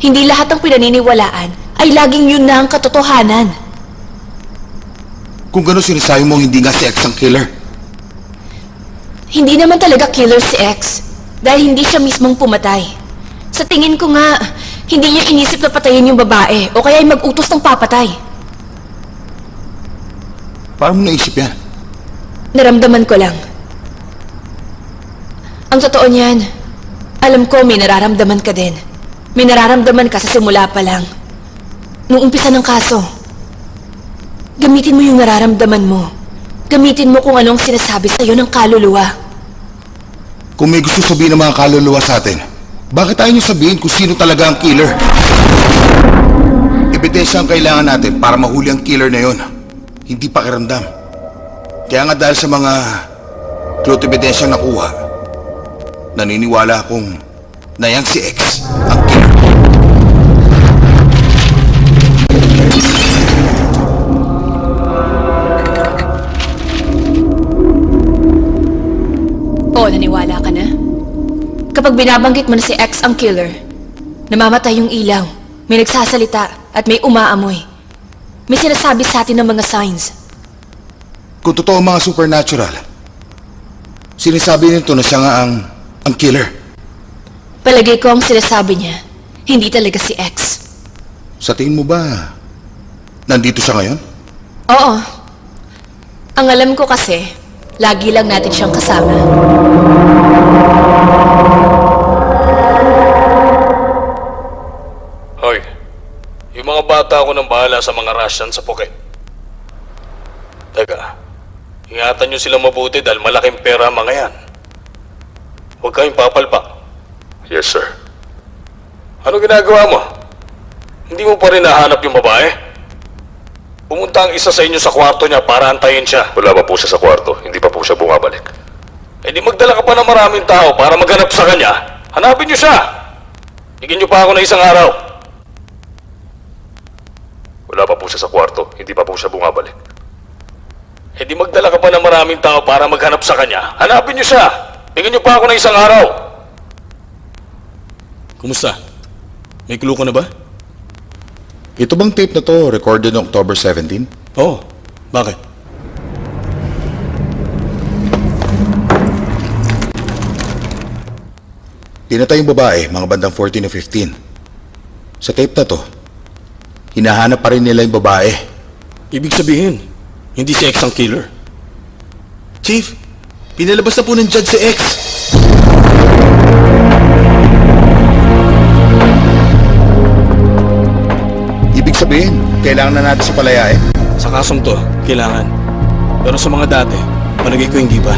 hindi lahat ng pinaniniwalaan ay laging yun na ang katotohanan. Kung gano'n sinasabi mo hindi nga si X ang killer. Hindi naman talaga killer si X dahil hindi siya mismong pumatay. Sa tingin ko nga, hindi niya inisip na patayin yung babae o kaya ay mag-utos ng papatay. Paano mo naisip yan? Naramdaman ko lang. Ang totoo niyan, alam ko may nararamdaman ka din. May nararamdaman ka sa simula pa lang. Nung umpisa ng kaso, gamitin mo yung nararamdaman mo. Gamitin mo kung anong sinasabi sa'yo ng kaluluwa. Kung may gusto sabihin ng mga kaluluwa sa atin, bakit tayo niyo sabihin kung sino talaga ang killer? Ebidensya ang kailangan natin para mahuli ang killer na yon. Hindi pakiramdam. Kaya nga dahil sa mga cloth ebidensyang nakuha, naniniwala akong na yang si X ang killer. Oo, naniwala ka na? Kapag binabanggit mo na si X ang killer, namamatay yung ilaw, may nagsasalita at may umaamoy. May sinasabi sa atin ng mga signs. Kung totoo ang mga supernatural, sinasabi nito na siya nga ang killer. Palagay ko ang sinasabi niya, hindi talaga si X. Sa tingin mo ba, nandito siya ngayon? Oo. Ang alam ko kasi, lagi lang natin siyang kasama. Hoy, yung mga bata ko nang bahala sa mga Russian sa Phuket. Teka, ingatan nyo silang mabuti dahil malaking pera ang mga yan. Huwag kayong papalpak. Yes, sir. Ano ginagawa mo? Hindi mo pa rin nahanap yung babae? Pumunta ang isa sa inyo sa kwarto niya para antayin siya. Wala pa po siya sa kwarto. Hindi pa po siya bumabalik. Eh di magdala ka pa ng maraming tao para maghanap sa kanya. Hanapin niyo siya! Bigyan niyo pa ako ng isang araw. Wala pa po siya sa kwarto. Hindi pa po siya bumabalik. Eh di magdala ka pa ng maraming tao para maghanap sa kanya. Hanapin niyo siya! Bigyan niyo pa ako ng isang araw. Kumusta? May clue ka na ba? Ito bang tape na to recorded noong October 17? Oo. Bakit? Pinatay yung babae, mga bandang 14 o 15. Sa tape na to, hinahanap pa rin nila yung babae. Ibig sabihin, hindi si X ang killer. Chief, pinalabas na po ng judge si X. Ibig sabihin, kailangan na natin siya palayain. Sa kasong to, kailangan. Pero sa mga dati, palagay ko hindi pa.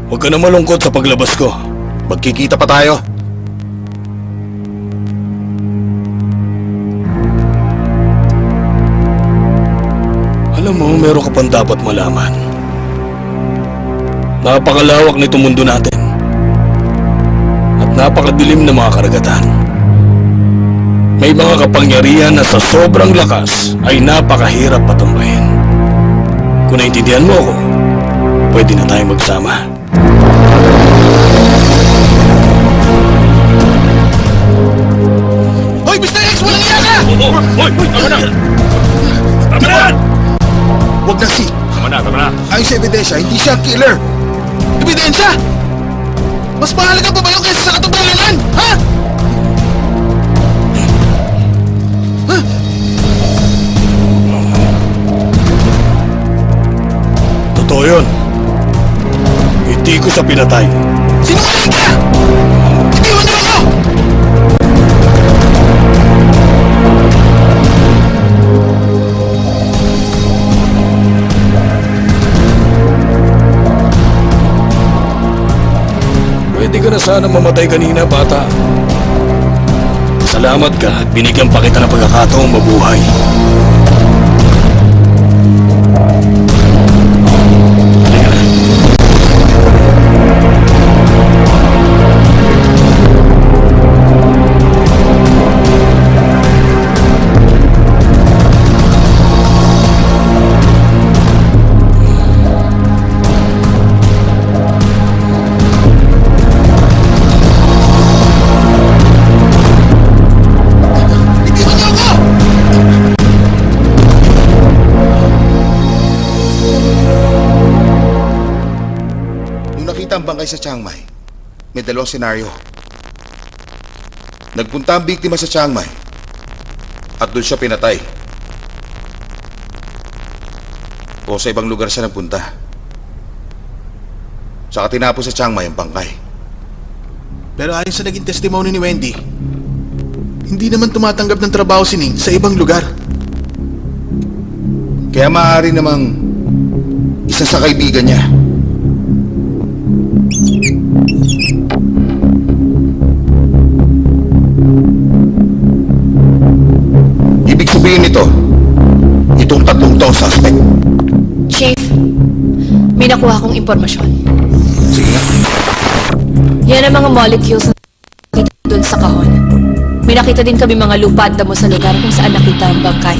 Huwag ka na malungkot sa paglabas ko. Magkikita pa tayo. Alam mo, meron ka pang dapat malaman. Napakalawak nito mundo natin. At napakadilim ng mga karagatan. May mga kapangyarihan na sa sobrang lakas ay napakahirap patumbahin. Kung naintindihan mo ako, pwede na tayong magsama. Hoy, Mr. X, walang iya ka! Hoy! Tama na! Tama na! Huwag na si. Tama na! Ayon sa ebidensya, hindi siya ang killer. Ebidensya! Mas mahalaga pa ba yung kesa sa katotohanan? Ha? Totoo yun. Hindi ko siya pinatay. Sinungaling ka! Itiwan niyo ako! Pwede ka na sana mamatay kanina, bata. Salamat ka at binigyan pa kita ng pagkakataong mabuhay. Halika na. Itiwan niyo ako! Nung nakita ang bangkay sa Chiang Mai, may dalawang senaryo. Nagpunta ang biktima sa Chiang Mai at doon siya pinatay. O sa ibang lugar siya nagpunta. Saka tinapos sa Chiang Mai ang bangkay. Pero ayon sa naging testimony ni Wendy, hindi naman tumatanggap ng trabaho si Ning sa ibang lugar. Kaya maaari namang isa sa kaibigan niya. Ibig sabihin nito, itong tatlong to ang suspect. Chief, may nakuha akong impormasyon. Sige nga. Yan ang mga molecules na nakita doon sa kahon. May nakita din kami mga lupa at damo sa lugar kung saan nakita ang bangkay.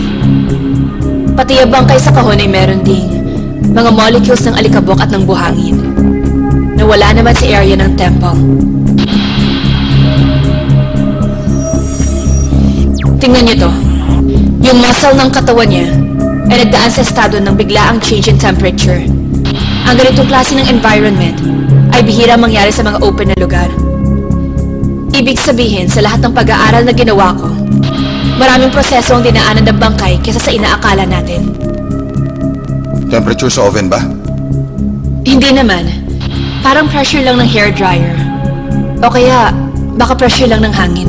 Pati ang bangkay sa kahon ay meron ding mga molecules ng alikabok at ng buhangin na wala naman sa area ng temple. Tingnan niyo to. Yung muscle ng katawan niya ay nagdaan sa estado ng biglaang change in temperature. Ang ganitong klase ng environment ay bihira mangyari sa mga open na lugar. Ibig sabihin, sa lahat ng pag-aaral na ginawa ko, maraming proseso ang dinaanan ng bangkay kesa sa inaakala natin. Temperature sa oven ba? Hindi naman. Parang pressure lang ng hair dryer. O kaya, baka pressure lang ng hangin.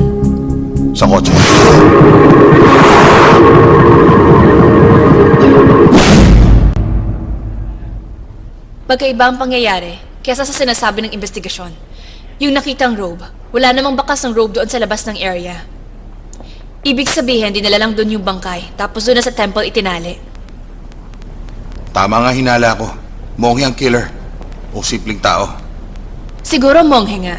Sa kotse. Magkaiba ang pangyayari kesa sa sinasabi ng investigasyon. Yung nakitang robe, wala namang bakas ng robe doon sa labas ng area. Ibig sabihin, dinala lang doon yung bangkay, tapos doon na sa temple itinali. Tama nga hinala ko. Monghe ang killer. O simpleng tao. Siguro monghe nga.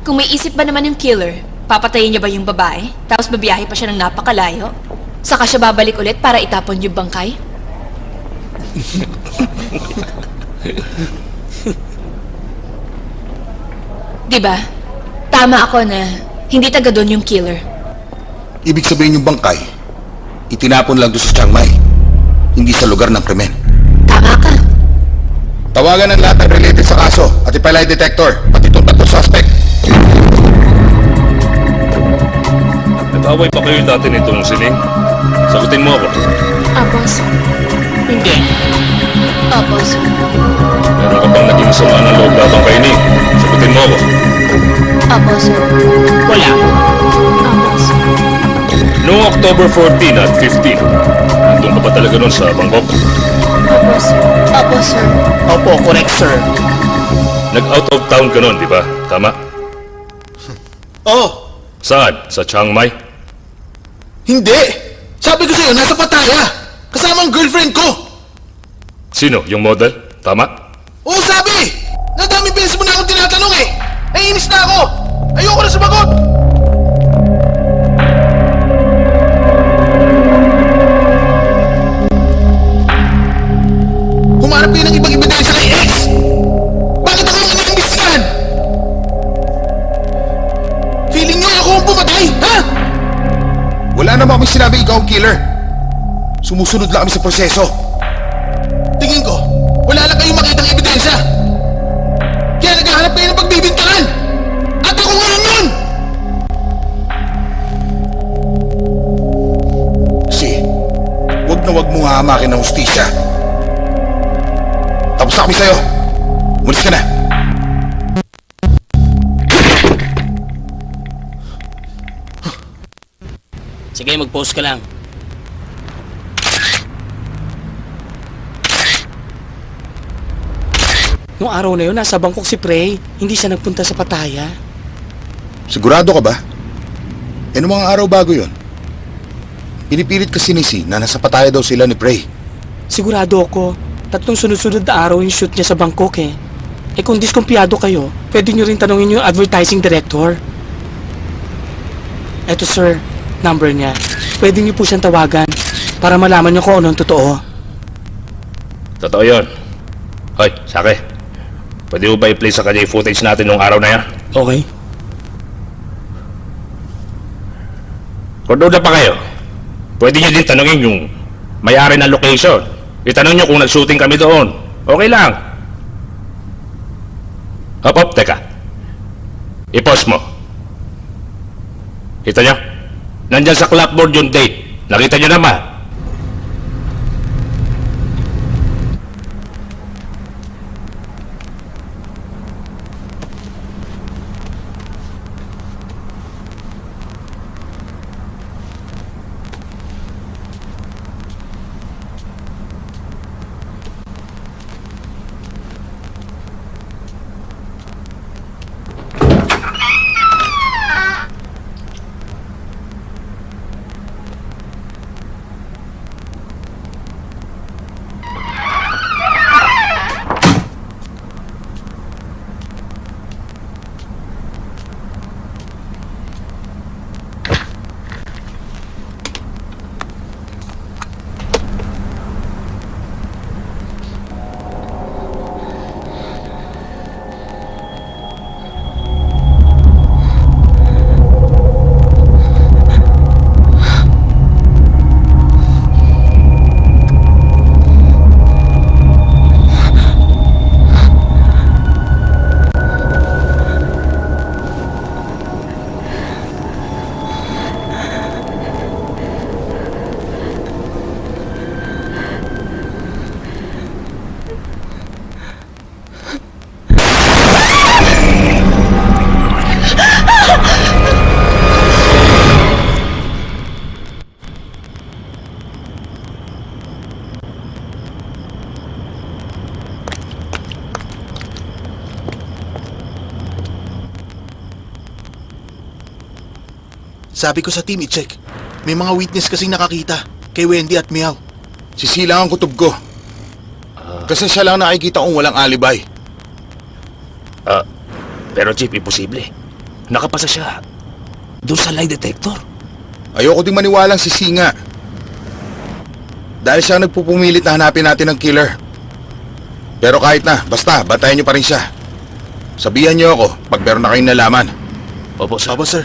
Kung may isip ba naman yung killer, papatayin niya ba yung babae, tapos babiyahe pa siya ng napakalayo? Saka siya babalik ulit para itapon yung bangkay? Diba? Tama ako na hindi taga doon yung killer. Ibig sabihin yung bangkay, itinapon lang doon sa Chiang Mai. Hindi sa lugar ng krimen. Tama ka. Tawagan ang lahat ng related sa kaso at ipalay detector, pati itong tatlong suspect. Nag-away pa kayo dati nitong sining? Sagutin mo ako. Apo, sir. Hindi. Apo, sir. Meron ka bang naging sama ng loob labang kay Ning? Sagutin mo ako. Apo, sir. Wala. Apo, sir. Noong October 14 at 15, nandun ka ba talaga nun sa Bangkok? Apo, sir. Apo, sir. Opo, correct, sir. Nag-out of town ka nun, di ba? Tama? Oh, Saan? Sa Chiang Mai? hindi! Sabi ko sa'yo, nasa Pattaya! Kasama ang girlfriend ko! Sino? Yung model? Tama? Oo, sabi! Nadaming beses mo na akong tinatanong eh! Naiinis na ako! Ayoko na sumagot! Humarap kayo ng ibang ebidensya kay X! Bakit ako ang iniimbestigahan? Feeling nyo ako ang pumatay, ha? Wala naman kami sinabi ikaw ang killer. Sumusunod lang kami sa proseso. Tingin ko, wala lang kayong makitang ebidensya. Kaya naghahanap kayo ng pagbibintangan. At ako ngayon yun! Kasi, wag na wag mo hahamakin ng hustisya. Tapos na kami sa'yo. Mulis ka na. Sige, mag-post ka lang. Noong araw na yun, nasa Bangkok si Prey. Hindi siya nagpunta sa Pattaya. Sigurado ka ba? E nung mga araw bago yon, pinipilit kasi ni Si na nasa Pattaya daw sila ni Prey. Sigurado ako. 3 sunod-sunod na araw yung shoot niya sa Bangkok eh. Eh kung diskumpiyado kayo, pwede nyo rin tanongin yung advertising director. Eto sir, number niya. Pwede niyo po siyang tawagan para malaman niyo kung anong totoo. Totoo yun. Hoy, Sake. Pwede mo ba i-play sa kanya yung footage natin nung araw na yan? Okay. Kung duda pa kayo, pwede nyo din tanongin yung may-ari ng location. Itanong nyo kung nag-shooting kami doon. Okay lang. Hop, teka. I-pause mo. Kita nyo? Nandyan sa clapboard yung date. Nakita nyo naman. Sabi ko sa team i-check. May mga witness kasing nakakita kay Wendy at Meow. Sisilang ang kutob ko. Kasi siya lang nakikita kong walang alibay. Pero Chief, imposible. Nakapasa siya doon sa lie detector. Ayoko ding maniwalang si Singa. Dahil siya ang nagpupumilit na hanapin natin ng killer. Pero kahit na, basta, bantayan niyo pa rin siya. Sabihan niyo ako pag meron na kayong nalaman. Opo, sir. Opo, sir.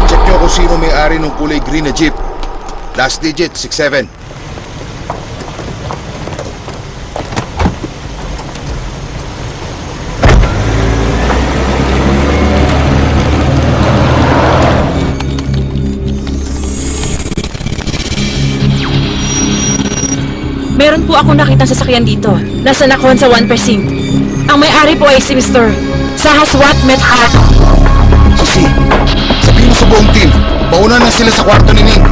Check niyo kung sino may-ari ng kulay green na jeep. Last digit, 67. Meron po akong nakitang sasakyan dito. Nasa Nakhon sa 1 Precinct. Ang may-ari po ay si Mr. Sahaswat Methar. Sisi, sabihin mo sa buong team, mauna na sila sa kwarto ni Ning.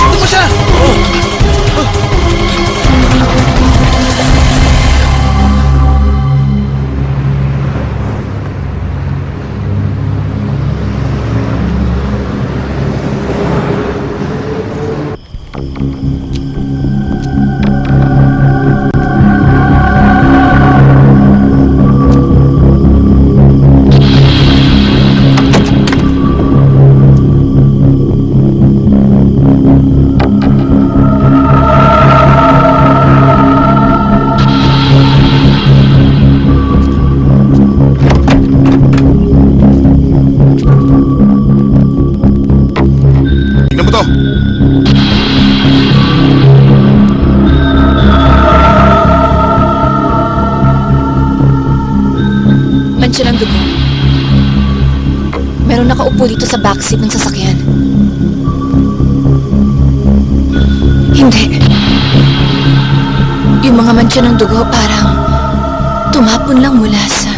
Ano ba siya? Tingnan mo to. Mansya ng dugo. Meron nakaupo dito sa backseat ng sasakyan. Hindi. Yung mga mansya ng dugo parang tumapon lang mula sa...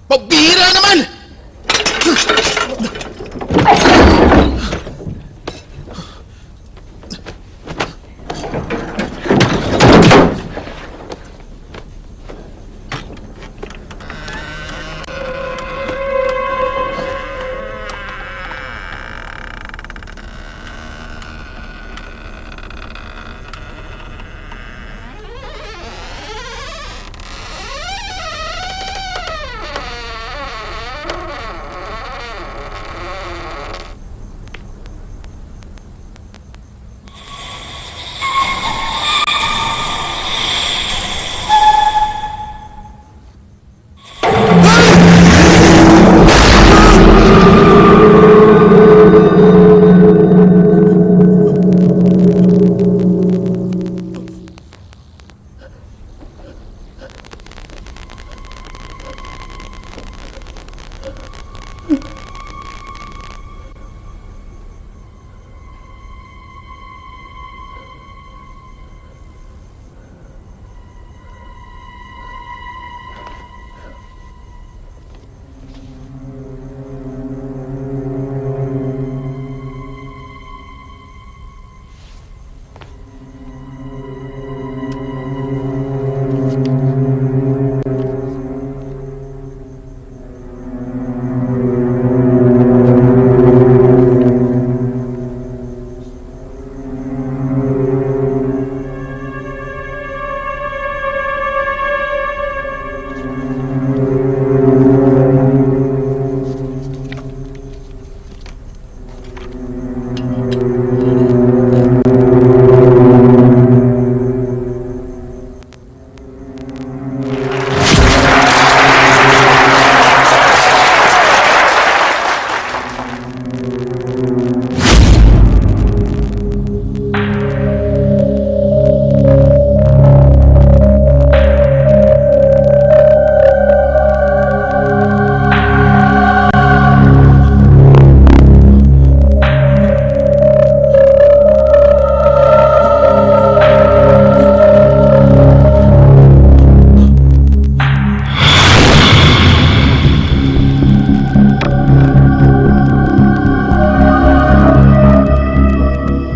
Pabihira naman!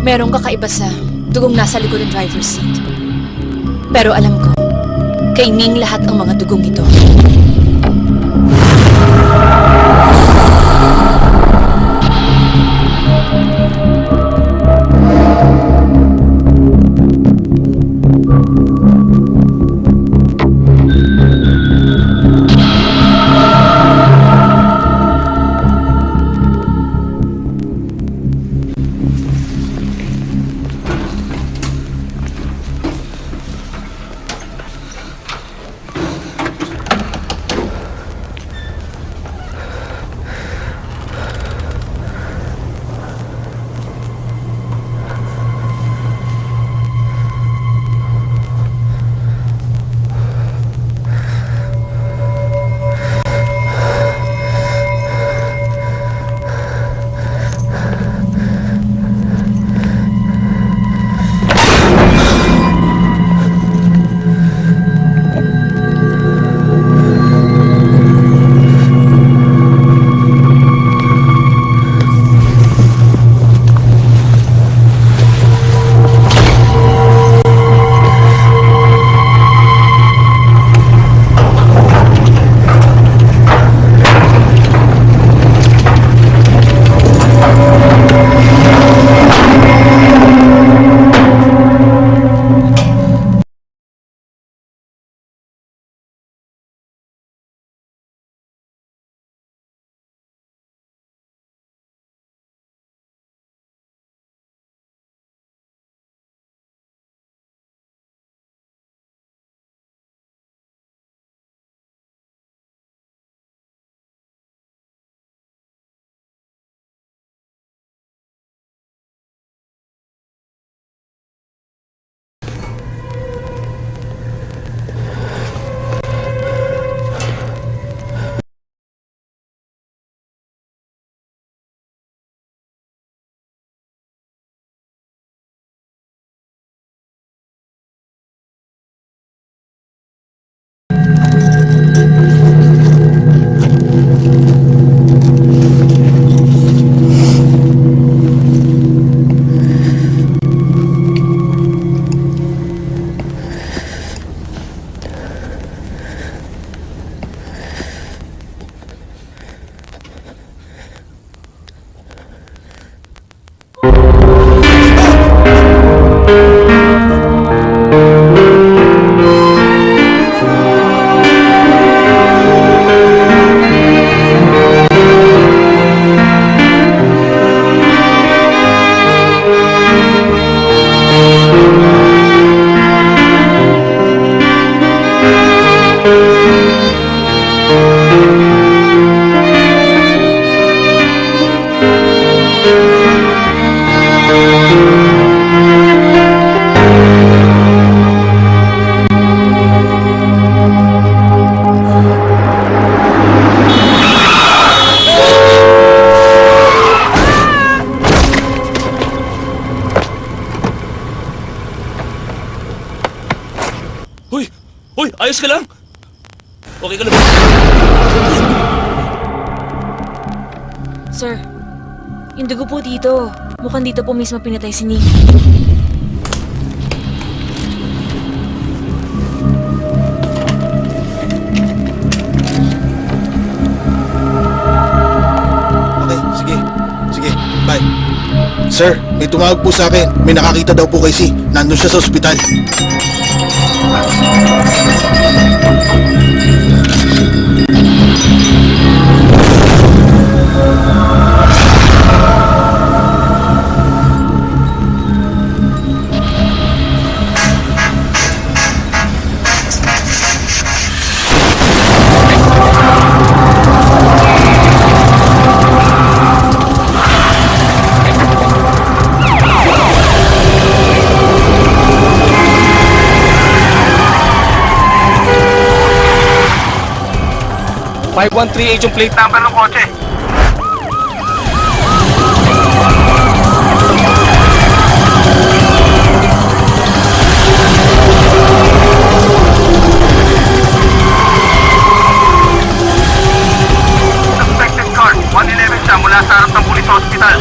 Merong kakaiba sa dugong nasa likod ng driver's seat. Pero alam ko, kay Ning lahat ang mga dugong ito. Hoy, ayos ka lang? Okay ka lang ba? Sir, yung dugo po dito. Mukhang dito po mismo pinatay si Ning. Okay, sige. Sige, bye. Sir, may tumawag po sa akin. May nakakita daw po kay Si. Nandun siya sa ospital. .513 yung plate Number ng kotse. Suspected car, 111 siya mula sa harap ng police hospital.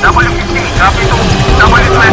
W15, copy to W12.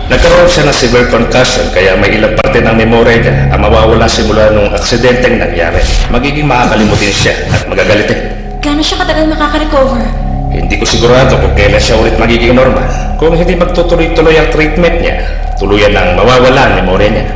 Nagkaroon siya ng severe concussion kaya may ilang parte ng memorya niya ang mawawala simula nung aksidenteng nangyari. Magiging makakalimutin siya at magagalitin. Gano'n siya katagal makaka-recover? Hindi ko sigurado kung kailan siya ulit magiging normal. Kung hindi magtutuloy-tuloy ang treatment niya, tuluyan ang mawawala ang memorya niya.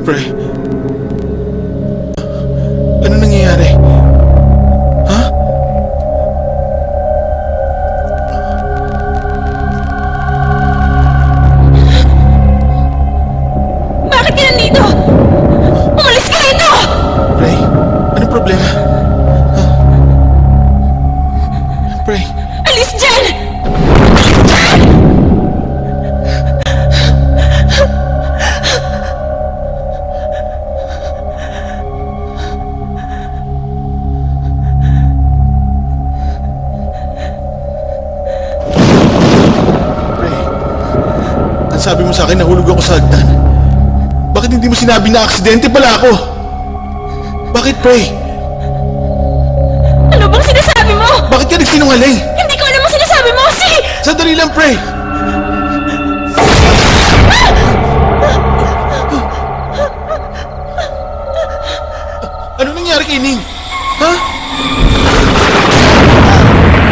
Pre, ano nangyayari? Ha? Bakit ka nandito? Umalis ka rito! Pre, anong problema? Ha? Pre, Alis dyan! sabi mo sa akin nahulog ako sa hagdan. Bakit hindi mo sinabi na aksidente pala ako? Bakit, Prey? Ano bang sinasabi mo? Bakit ka nagsinungaling? Hindi ko alam ang sinasabi mo, si... Sandali lang, Prey! Ano nangyari kay Ning? Ha?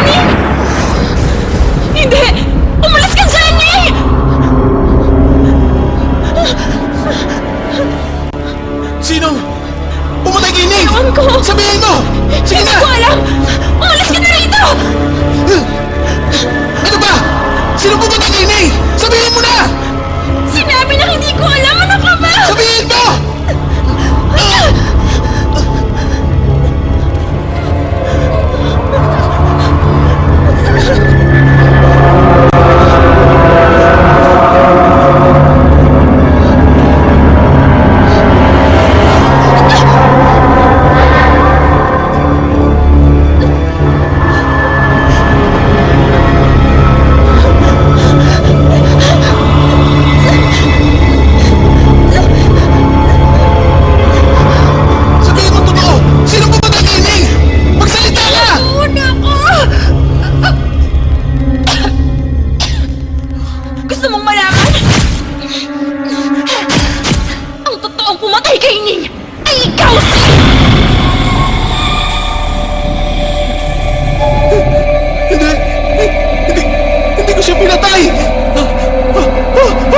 Ning! Hindi! Umalis ka dyan, Ning! Sinong pumatay kay Ning? Ewan ko! Sabihin mo! Sige Hindi na! ko alam! Umalis ka na rito! Ano ba? Sino pumatay kay Ning? Sabihin mo na! Sinabi na hindi ko alam! Ano ka ba? Sabihin mo! pumatay kay Ning ay ikaw si... Hindi ko siya pinatay! Pinatay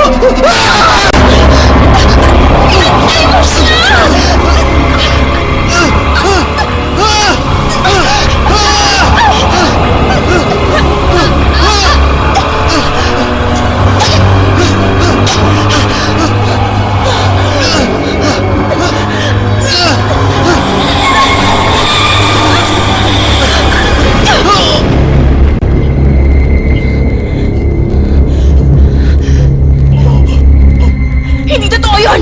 mo siya! Hindi totoo yun!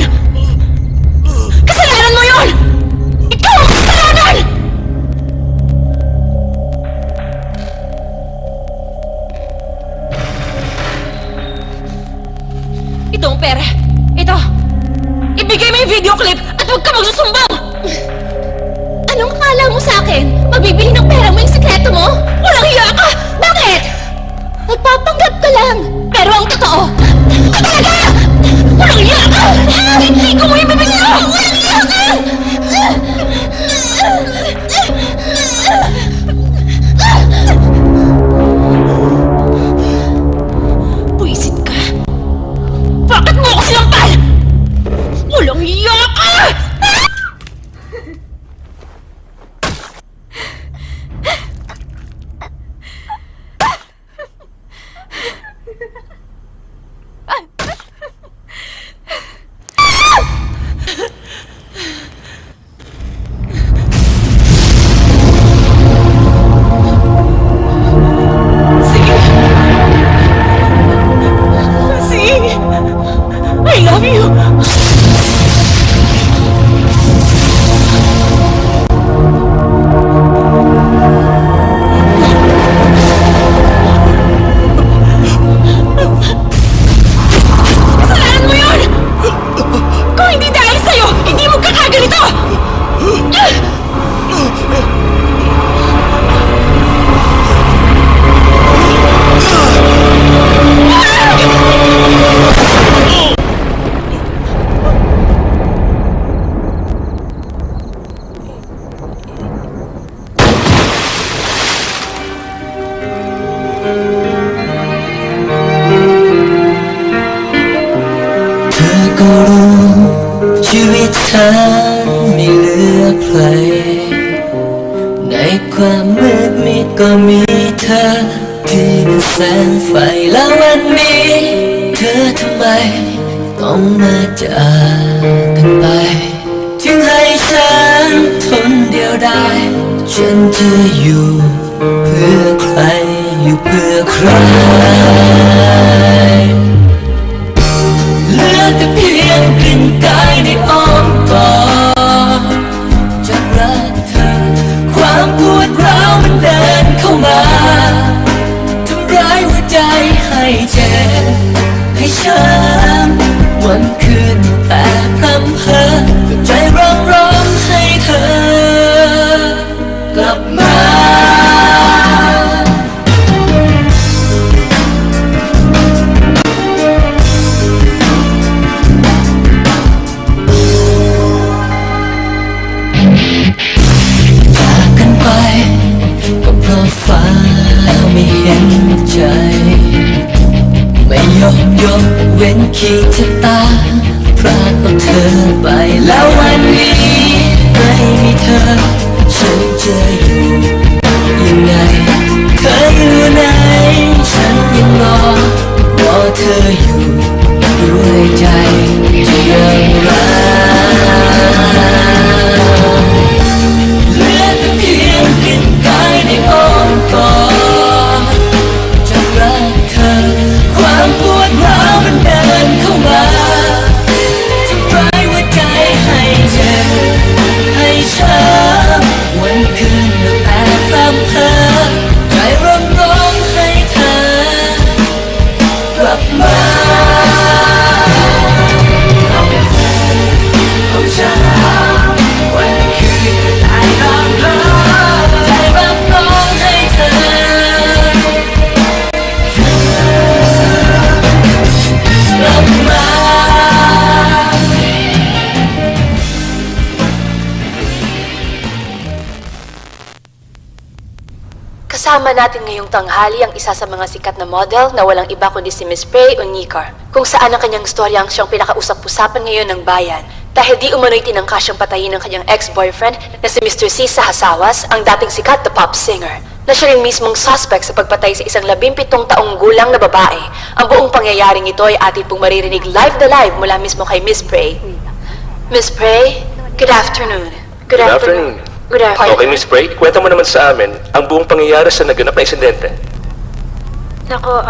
Kasalanan mo yun! Ikaw ang kasalanan! Ito ang pera. Ito. Ibigay mo yung video clip at huwag ka magsusumbong! Anong akala mo sa akin? Magbibili ng pera mo yung sekreto mo? Walang hiya ka! Bakit? Nagpapanggap ka lang. Pero ang totoo, talaga! Walang hiya ka! Hindi ko mo ibibigay! Walang hiya ka! Buisit ka! Bakit mo ako sinampal? Walang hiya ka! See? I love you! Kasalanan mo yun! Kung hindi dahil sa'yo, hindi mo kakaganito!เธอก็รู้ชีวิตฉันไม่เหลือใครในความมืดมิดก็มีเธอที่เป็นแสงไฟแล้ววันนี้เธอทำไมต้องมาจากกันไปถึงให้ฉันทนเดียวดายฉันจะอยู่เพื่อใครอยู่เพื่อใครเหลือแต่เพียงกลิ่นกายในอ้อมกอดจากรักเธอความปวดร้าวมันเดินเข้ามาทำร้ายหัวใจให้เจ็บให้ช้ำวันคืนแต่พร่ำเพ้อกับใจร้องให้เธอกลับมา จากกันไปก็เพราะฟ้าไม่เห็นใจ ไม่ยอมยกเว้นขีดชะตาพรากเอาเธอไปแล้ววันนี้ไม่มีเธอฉันจะอยู่ยังไงเธออยู่ไหนฉันยังรอเธออยู่ด้วยใจที่ยังรักเหลือแต่เพียงกลิ่นกายในอ้อมกอดจากรักเธอความปวดร้าวมันเดินเข้ามาทำร้ายหัวใจให้ Kasama natin ngayong tanghali ang isa sa mga sikat na model na walang iba kundi si Miss Prey Onicar, kung saan ang kanyang storya ang siyang pinakausap-usapan ngayon ng bayan dahil di umano'y tinangka siyang patayin ng kanyang ex-boyfriend na si Mr. C. Sahasawas, ang dating sikat na pop singer, na siya rin mismong suspect sa pagpatay sa isang 17 taong gulang na babae. Ang buong pangyayaring ito ay atin pong maririnig live na live mula mismo kay Miss Prey. Miss Prey, good afternoon. Good afternoon. Good afternoon. Okay, Miss Prey, kwenta mo naman sa amin ang buong pangyayari sa naganap na insidente. Nako,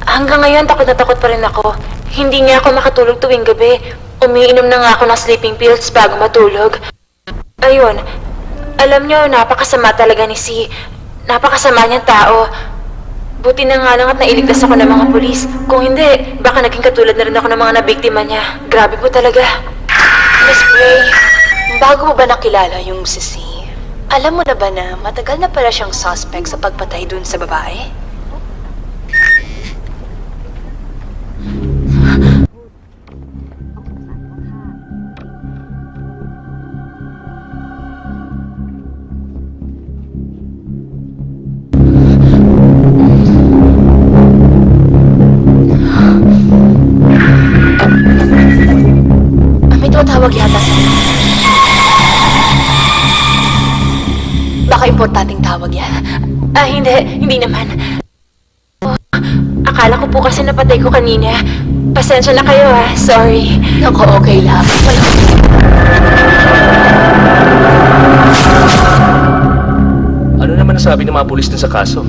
hanggang ngayon takot na takot pa rin ako. Hindi nga ako makatulog tuwing gabi. Umiinom na nga ako ng sleeping pills bago matulog. Ayun, alam niyo, napakasama talaga ni Si. Napakasama niyang tao. Buti na nga lang at nailigtas ako ng mga pulis. Kung hindi, baka naging katulad na rin ako ng mga nabiktima niya. Grabe po talaga. Miss Prey, bago mo ba nakilala yung si C? Alam mo na ba na matagal na pala siyang suspect sa pagpatay dun sa babae? May tumatawag yata sa baka importanteng tawag yan. Hindi naman. Oh, akala ko po kasi napatay ko kanina. Pasensya na kayo sorry. Naku, okay lang. Ano naman nasabi ng mga pulis din sa kaso?